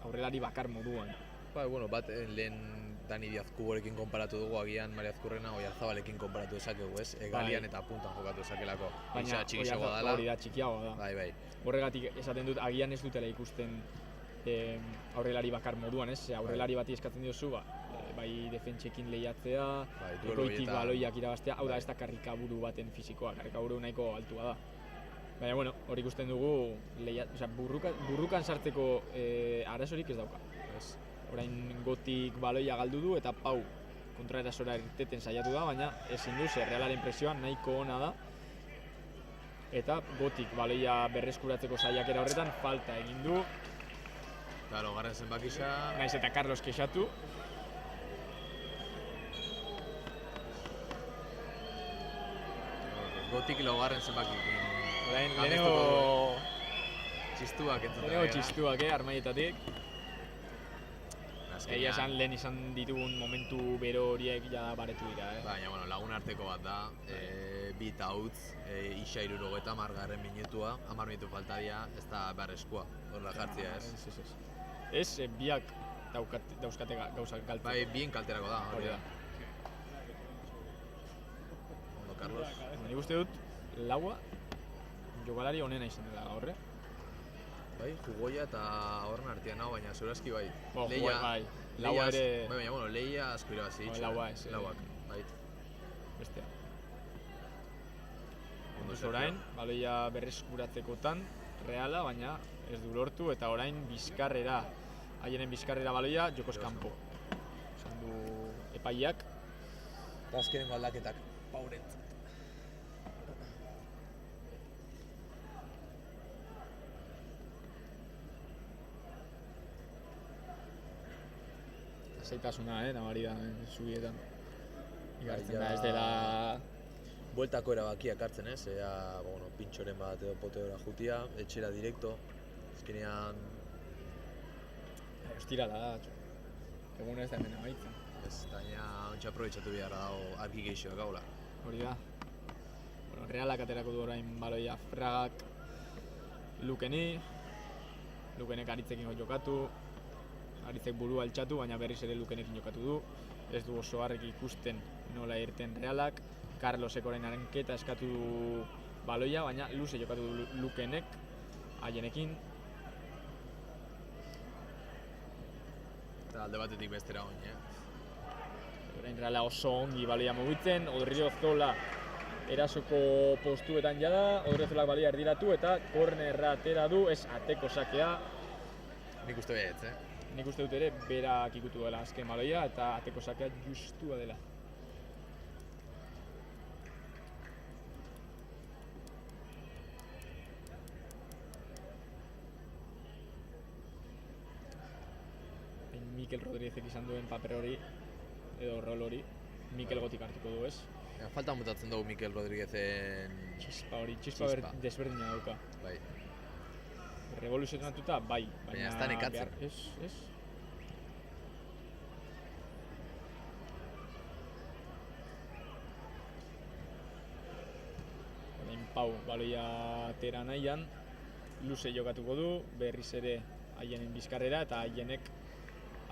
B: aurrelari bakar moduan.
A: Bat lehen Dani Diaz Kuborekin konparatu dugu, agian Maria Azkurrena Oyarzabalekin konparatu dezakegu, Egalian eta puntan jokatu dezakelako.
B: Baina hori da, txikiagoa da.
A: Bai.
B: Horregatik esaten dut, agian ez dutela ikusten aurrelari bakar moduan, aurrelari bati eskatzen diozu, bai defentsekin lehiatzea, goitik baloiak irabaztea, hau da ez da karrikaburu baten fizikoa, karrikaburu nahiko altua da. Baina, hori ikusten dugu, burrukan sartzeko arazorik ez dauka. Orain gotik baloia galdu du eta Pau kontraerasora irteten saiatu da, baina ezin du, Realaren presioa nahiko ona da. eta Gotik baloia berreskuratzeko saiakera horretan falta egin du.
A: Eta laugarren zenbakisa...
B: Naiz eta Carlos kexatu.
A: Gotik laugarren zenbakikin.
B: Lehenengo
A: txistuak entzuten.
B: Lehenengo txistuak, armaietatik. Egia esan lehen izan ditugun momentu bero horiek ja baretu dira.
A: Baina, lagun arteko bat da, bi tautz, isa 70 minutua, 10 minutu falta dira, ez da beharrezkoa, horrela jartzea ez.
B: Ez, biak dauzkate gauzak galtzen.
A: Bai, bien kalterako da, hori da. Ondo, Carlos.
B: Nik uste dut, laua jokalari onena izan dela horre.
A: Bai, jugoia eta horren artean hau, baina segurazki bai.
B: Bai, laua ere...
A: Bai, baina, lehia asko irabazi ditxu.
B: Laua ez.
A: Lauak, bai.
B: Bestea. Orain, baloia berreskuratzekotan, Reala, baina ez du lortu, eta orain bizkarrera, haienen bizkarrera baloia, jokoz kanpo. Esan du epaiak.
A: Eta azkenengo aldaketak, Pauret.
B: Zaitasuna, nabari da, zubietan. Igartzen da, ez dela...
A: Bueltako erabakiak hartzen ez, pintxoren bat edo poteora jutia, etxera direkto, azkenean...
B: Ostirala da, egun ez da hemen abaitzen.
A: Ez, baina ontsa aprobetxatu beharra dago argi gehixoak gaula.
B: Hori da. Realak aterako du orain baloia Fragak Lukeni. Lukenek Aritzekin jokatu. Aritzek burua altxatu, baina berriz ere Lukenekin jokatu du. Ez du oso argi ikusten nola irten Realak. Carlosek orain aranketa eskatu du baloia, baina luze jokatu du Lukenek haienekin.
A: Eta alde batetik bestera oin,
B: Orain Reala oso ongi baloia mugitzen, Odriozola erasoko postuetan jada, Odriozolak baloia erdiratu eta kornerra atera du, ez ateko sakea.
A: Nik uste behetz,
B: Nik uste dut ere berak ikutu dela azken baloia eta ateko sakea justua dela. Mikel Rodríguezek izan duen paper hori, edo rol hori, Mikel Gotik hartuko du ez.
A: Falta mutatzen dugu Mikel Rodríguezen...
B: Txispa desberdina dauka.
A: Bai.
B: Revoluzionatuta, bai.
A: Baina ez da nekatzen.
B: Ez. Orain Pau, baloia atera nahian, luze jokatuko du, berriz ere haienen bizkarrera eta haienek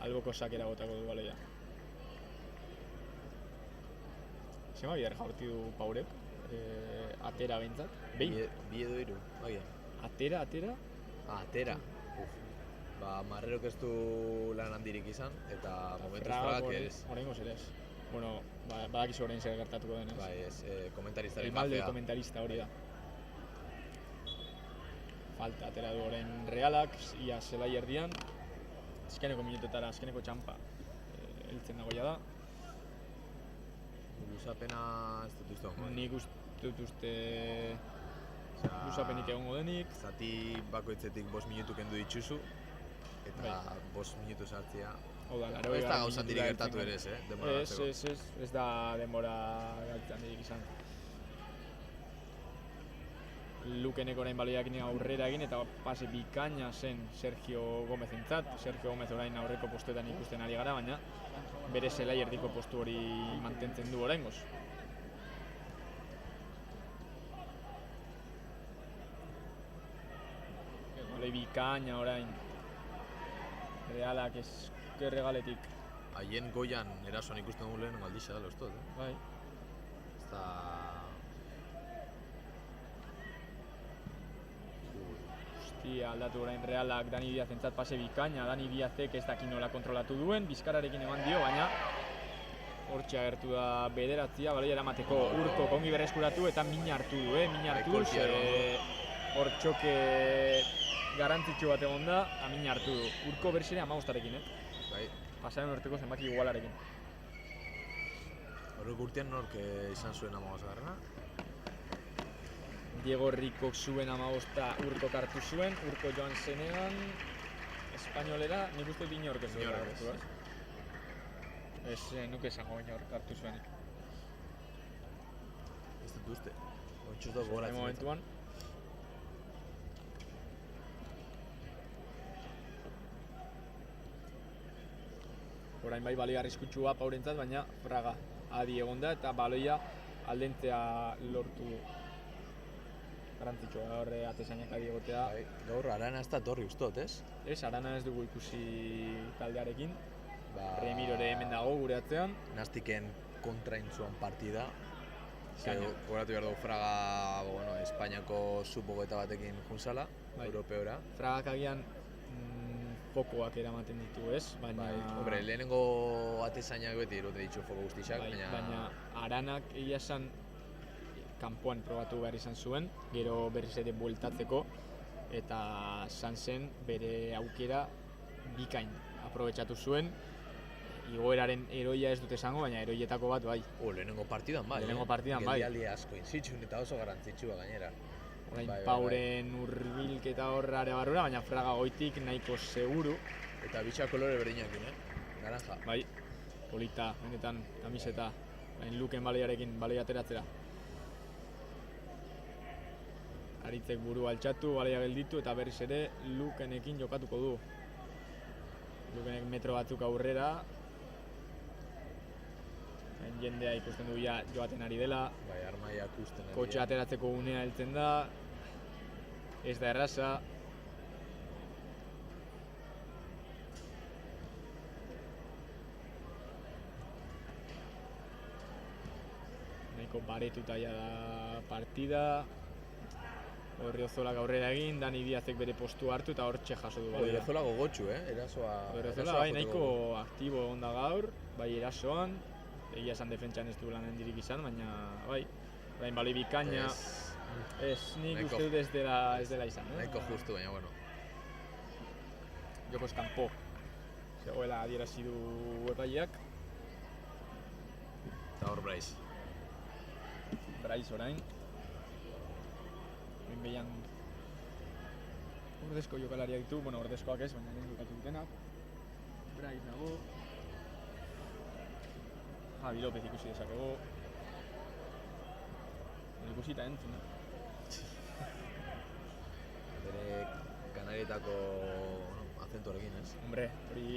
B: alboko sakera botako du baloia. Zema bihar jaurti du Paurek, atera behintzat.
A: Bi edo hiru, baina.
B: Atera?
A: Atera. Marrerok ez du lan handirik izan, eta momentuz Fragak ere ez.
B: Oraingoz ere ez. Bueno, badakizu orain zer gertatuko denez.
A: Bai, ez, komentaristaren
B: mafia. El mal komentarista hori da. Falta atera du orain Realak, ia zelai erdian. Azkeneko minutetara, azkeneko txampa heltzen dagoia da.
A: Luzapena ez dut uste hongo.
B: Nik dut uste luzapenik egongo denik.
A: Zati bakoitzetik 5 minutu kendu dituzu, eta 5 minutu sartzea. Ez da gauza handirik gertatu ere ez, denbora galtzeko.
B: Ez da denbora handirik izan. Lukenek orain baloiak aurrera egin eta pase bikaina zen Sergio Gómezentzat. Sergio Gómez orain aurreko postuetan ikusten ari gara, baina bere zelai erdiko postu hori mantentzen du oraingoz. Baloi bikaina orain Realak ezkerregaletik.
A: Haien goian erasoan ikusten dugu lehen aldixa da loztot,
B: Bai.
A: Ez da...
B: Aldatu orain Realak Dani Diazentzat pase bikaina, Dani Diazek ez dakin nola kontrolatu duen, bizkararekin eman dio, baina hortxe agertu da bederatzia, baloia eramateko Urko kongi berreskuratu eta mina hartu du, mina hartu du, hor txoke garrantzitsu bat egon da, mina hartu du. Urko bersere 15arekin,
A: Bai.
B: Pasaren urteko zenbaki igualarekin.
A: Horrek urtean nork izan zuen 15garrena?
B: Diego Ricok zuen 15 Urkok hartu zuen, Urko joan zenean espainolera, nik uste dut inork ez duela hartu, Ez nuke esango inork hartu zuenik.
A: Ez dut uste. Ontxuz dut gogoratzen.
B: Momentuan. Orain bai baloi arriskutsua Paurentzat, baina Fraga adi egon da eta baloia aldentzea lortu du. Garrantzitsua horre atezainak adi egotea.
A: Bai, gaur Arana ez da torri ustot, ez?
B: Ez, Arana ez dugu ikusi taldearekin. Remiro ere hemen dago gure atzean.
A: Nastiken kontraintzuan partida. Horatu behar dugu Fraga Espainiako sub-21 batekin junzala, europeora.
B: Fragak agian fokoak eramaten ditu, ez? Baina...
A: Hombre, lehenengo atezainak beti erote ditu foko guztixak,
B: baina Aranak egia esan kanpoan probatu behar izan zuen, gero berriz ere bueltatzeko, eta zen bere aukera bikain aprobetxatu zuen. Igoeraren eroia ez dut esango, baina eroietako bat bai.
A: Lehenengo partidan bai.
B: Lehenengo partidan bai.
A: Geldialdi asko inzitxun eta oso garantzitsua gainera.
B: Orain Pauren hurbilketa horrare barrura, baina Fraga goitik nahiko seguru.
A: Eta bitxak kolore berdinakin, naranja.
B: Bai, polita, benetan, kamiseta, Luken baloiarekin, baloi ateratzera. Aritzek buru altxatu, baloia gelditu eta berriz ere Lukenekin jokatuko du. Lukenek metro batzuk aurrera. Jendea ikusten du joaten ari dela.
A: Bai, armaiak usten ari.
B: Kotxe ateratzeko unea heltzen da. Ez da erraza. Nahiko baretuta da partida. Orriozolak aurrera egin, Dani Diazek bere postu hartu eta hortxe jaso du.
A: Orriozola gogotxu, erasoa.
B: Orriozola bai nahiko aktibo egon da gaur, bai erasoan. Egia esan defentsan ez du lan handirik izan, baina bai, baloi bikaina. Ez, nik uste dut ez dela izan.
A: Nahiko justu, baina bueno.
B: Jokoz kanpo. Zegoela adierazi du epaileak.
A: Eta hor Bryce.
B: Bryce orain. Behian ordezko jokalariak ditu, ordezkoak ez, baina lehen jokatu dutenak. Bryce nago. Javi López ikusi dezakego. Ikusi eta entzun.
A: Bere Kanarietako azentuarekin, ez?
B: Hombre, hori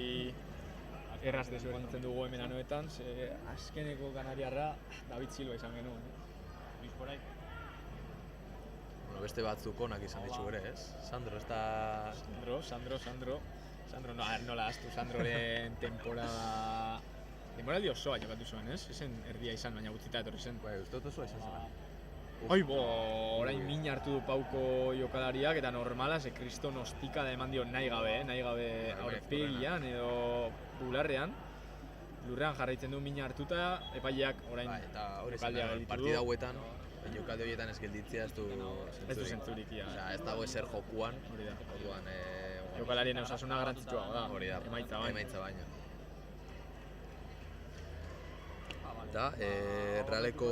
B: erraz desberdintzen dugu hemen anoetan, ze azkeneko kanariarra David Silva izan genuen. Luis Poray.
A: Beste batzuk onak izan ditu ere, ez? Sandro, ez da...
B: Sandro, nola aztu, Sandroren temporada... Temporaldi osoa jokatu zuen, ez? Ezen erdia izan, baina gutzita etorri zen.
A: Bai, uste dut osoa izan zen.
B: Orain min hartu du Pauko jokalariak eta normala, ze kriston ostika da eman dio nahi gabe aurpegian edo bularrean. Lurrean jarraitzen du min hartuta, epaileak orain jokaldia gelditu du.
A: Partida hauetan, jokaldi horietan ez gelditzea ez du
B: zentzurik.
A: Ez dago ezer jokuan, orduan...
B: Jokalarien osasuna garantzitsua da,
A: emaitza baina. Eta, Realeko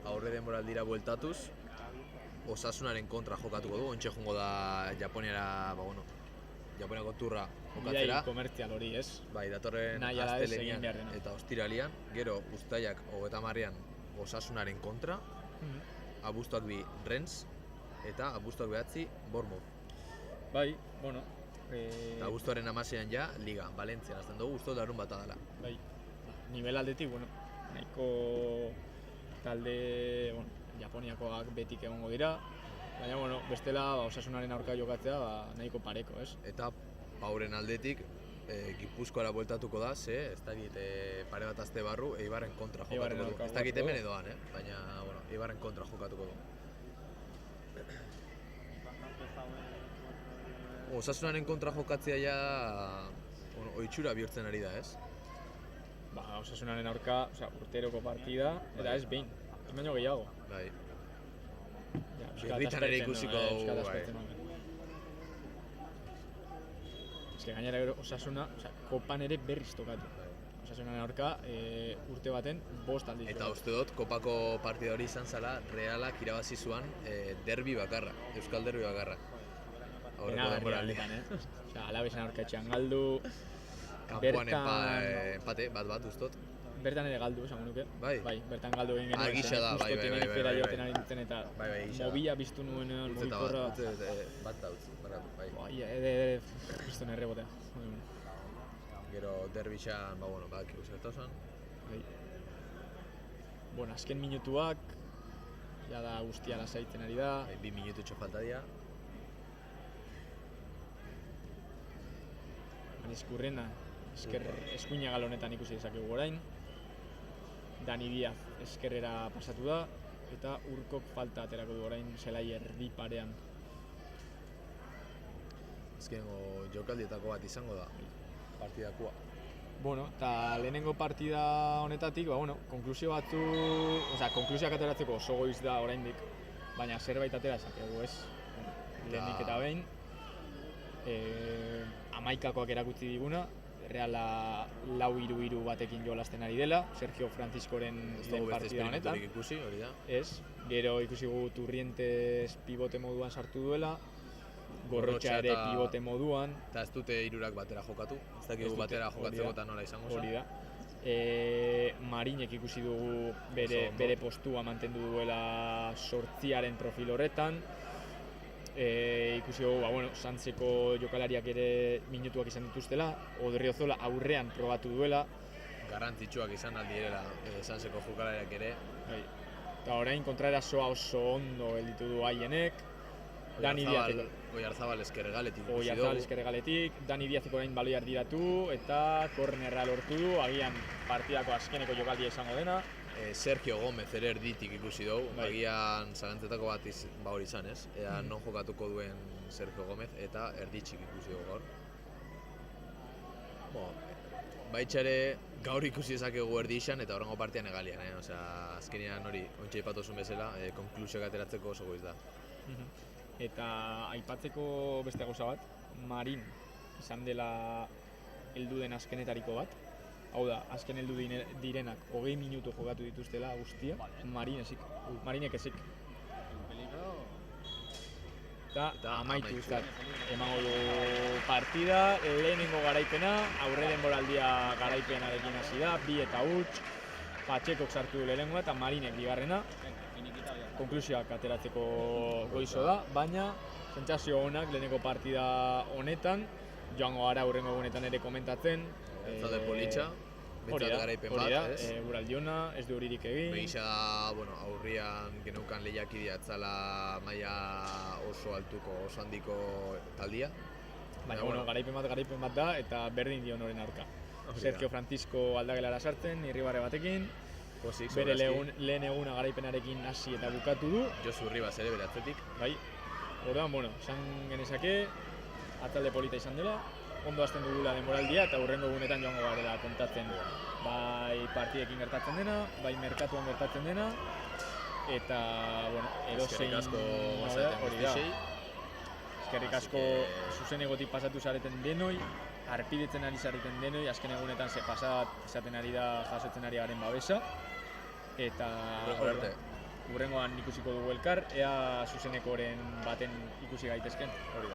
A: aurre denboraldira bueltatuz, Osasunaren kontra jokatuko du, ontxe jongo da Japoniara, Japoniako turra jokatzera.
B: Biai komertzial hori, ez?
A: Bai, datorren astelenian eta ostiralian, gero uztaiak 30an Osasunaren kontra, abuztuak 2 Rennes eta abuztuak 9 Bournemouth.
B: Bai,
A: Eta abuztuaren 16an ja, Liga, Valentzian, azten dugu uste larun bat adala.
B: Bai, nivel aldetik, nahiko talde, Japoniakoak betik egongo dira, baina, bestela, Osasunaren aurka jokatzea, nahiko pareko, ez?
A: Eta Pauren aldetik, Gipuzkoara bueltatuko da, ze, ez dakit pare bat azte barru, Eibarren kontra jokatuko du. Ez dakit hemen edoan, baina, Eibarren kontra jokatuko du. Osasunaren kontra jokatzea ja oitxura bihurtzen ari da, ez?
B: Osasunaren aurka, urteroko partida, eta ez behin, ez baino gehiago.
A: Bai. Birritan ere ikusiko dugu, bai.
B: Ez que gainera gero Osasuna, kopan ere berriz tokatu. Osasunaren aurka urte baten 5 aldiz.
A: Eta uste dut, kopako partida hori izan zala, Realak irabazi zuan derbi bakarra, Euskal derbi bakarra.
B: Pena berrialdetan, Osea, Alavesen aurka etxean galdu.
A: Kampuan empate, bat uste dut.
B: Bertan ere galdu, esango nuke.
A: Bai,
B: bertan galdu egin genuen.
A: Gisa da, bai.
B: Joaten ari nintzen eta mobila biztu nuenean, mobilkorra.
A: Bat da utzi, barratu, bai.
B: Bai, kriston errebotea.
A: Gero derbixan, badakigu zertu zen.
B: Bueno, azken minutuak, ja da guztia lasaitzen ari da.
A: 2 minututxo falta dira.
B: Eskurrena, eskuina galonetan ikusi dezakegu orain. Dani Diaz eskerrera pasatu da, eta Urkok falta aterako du orain zelai erdi parean.
A: Azkenengo jokaldietako bat izango da, partidakoa.
B: Bueno, eta lehenengo partida honetatik, konklusio konklusioak ateratzeko oso goiz da oraindik, baina zerbait atera zakegu, ez? Lehenik eta behin, 11koak erakutsi diguna, Reala 4-3 batekin jolasten ari dela, Sergio Franciscoren lehen partida honetan.
A: Ikusi, hori da.
B: Ez, gero ikusi gu Turrientes pivote moduan sartu duela, Gorrotxa ere pivote moduan.
A: Eta ez dute hirurak batera jokatu, ez dakigu batera jokatzeko eta nola izango zen.
B: Hori da. Marinek ikusi dugu bere postua mantendu duela 8aren profil horretan. Ikusi dugu, Santzeko jokalariak ere minutuak izan dituztela, Odriozola aurrean probatu duela.
A: Garrantzitsuak izan aldirela Santzeko jokalariak ere.
B: Eta orain kontraerasoa oso ondo gelditu du haienek.
A: Oiarzabal eskerregaletik
B: Dani Diazik orain baloia erdiratu eta kornerra lortu du, agian partidako azkeneko jokaldia izango dena.
A: Sergio Gómez ere erditik ikusi dugu, agian zalantzetako bat hori izan, ez? Ea non jokatuko duen Sergio Gómez eta erditxik ikusi dugu gaur. Baitxare gaur ikusi ezakegu erdi izan eta horrengo partian egalian, azkenean hori, ontsa ipatozun bezala, konklusioak ateratzeko oso goiz da.
B: Eta aipatzeko beste gauza bat, Marin izan dela heldu den azkenetariko bat. Hau da, azken heldu direnak 20 minutu jokatu dituztela guztia, Marinek ezik. Eta amaitu emango du partida, lehenengo garaipena, aurre denboraldia garaipenarekin hasi da, 2 eta huts, Patxekok sartu du lehenengoa eta Marinek bigarrena. Konklusioak ateratzeko goizo da, baina sentsazio onak lehenengo partida honetan, joango gara hurrengo egunetan ere komentatzen.
A: Zaude politxa, bentsat garaipen bat, ez?
B: Uraldiona, ez du horirik egin.
A: Begisa da, aurrian geneukan lehiakidea atzala maila oso altuko, oso handiko taldia.
B: Baina, garaipen bat da eta berdin dion horren aurka. Sergio Francisco aldagelara sartzen, irribarre batekin. Bere lehen eguna garaipenarekin hasi eta bukatu du.
A: Josu Ribas ere bere atzetik.
B: Orduan, esan genezake, atalde polita izan dela, ondo hasten dugula denboraldia eta hurrengo egunetan joango garela kontatzen. Bai partidekin gertatzen dena, bai merkatuan gertatzen dena, eta, edozein hori da. Eskerrik asko zuzenegotik pasatu zareten denoi, arpidetzen ari zareten denoi, azken egunetan pasadat izaten ari da jasotzen ari garen babesa. Eta hurrengoan ikusiko dugu elkar, ea zuzenekoren baten ikusi gaitezken.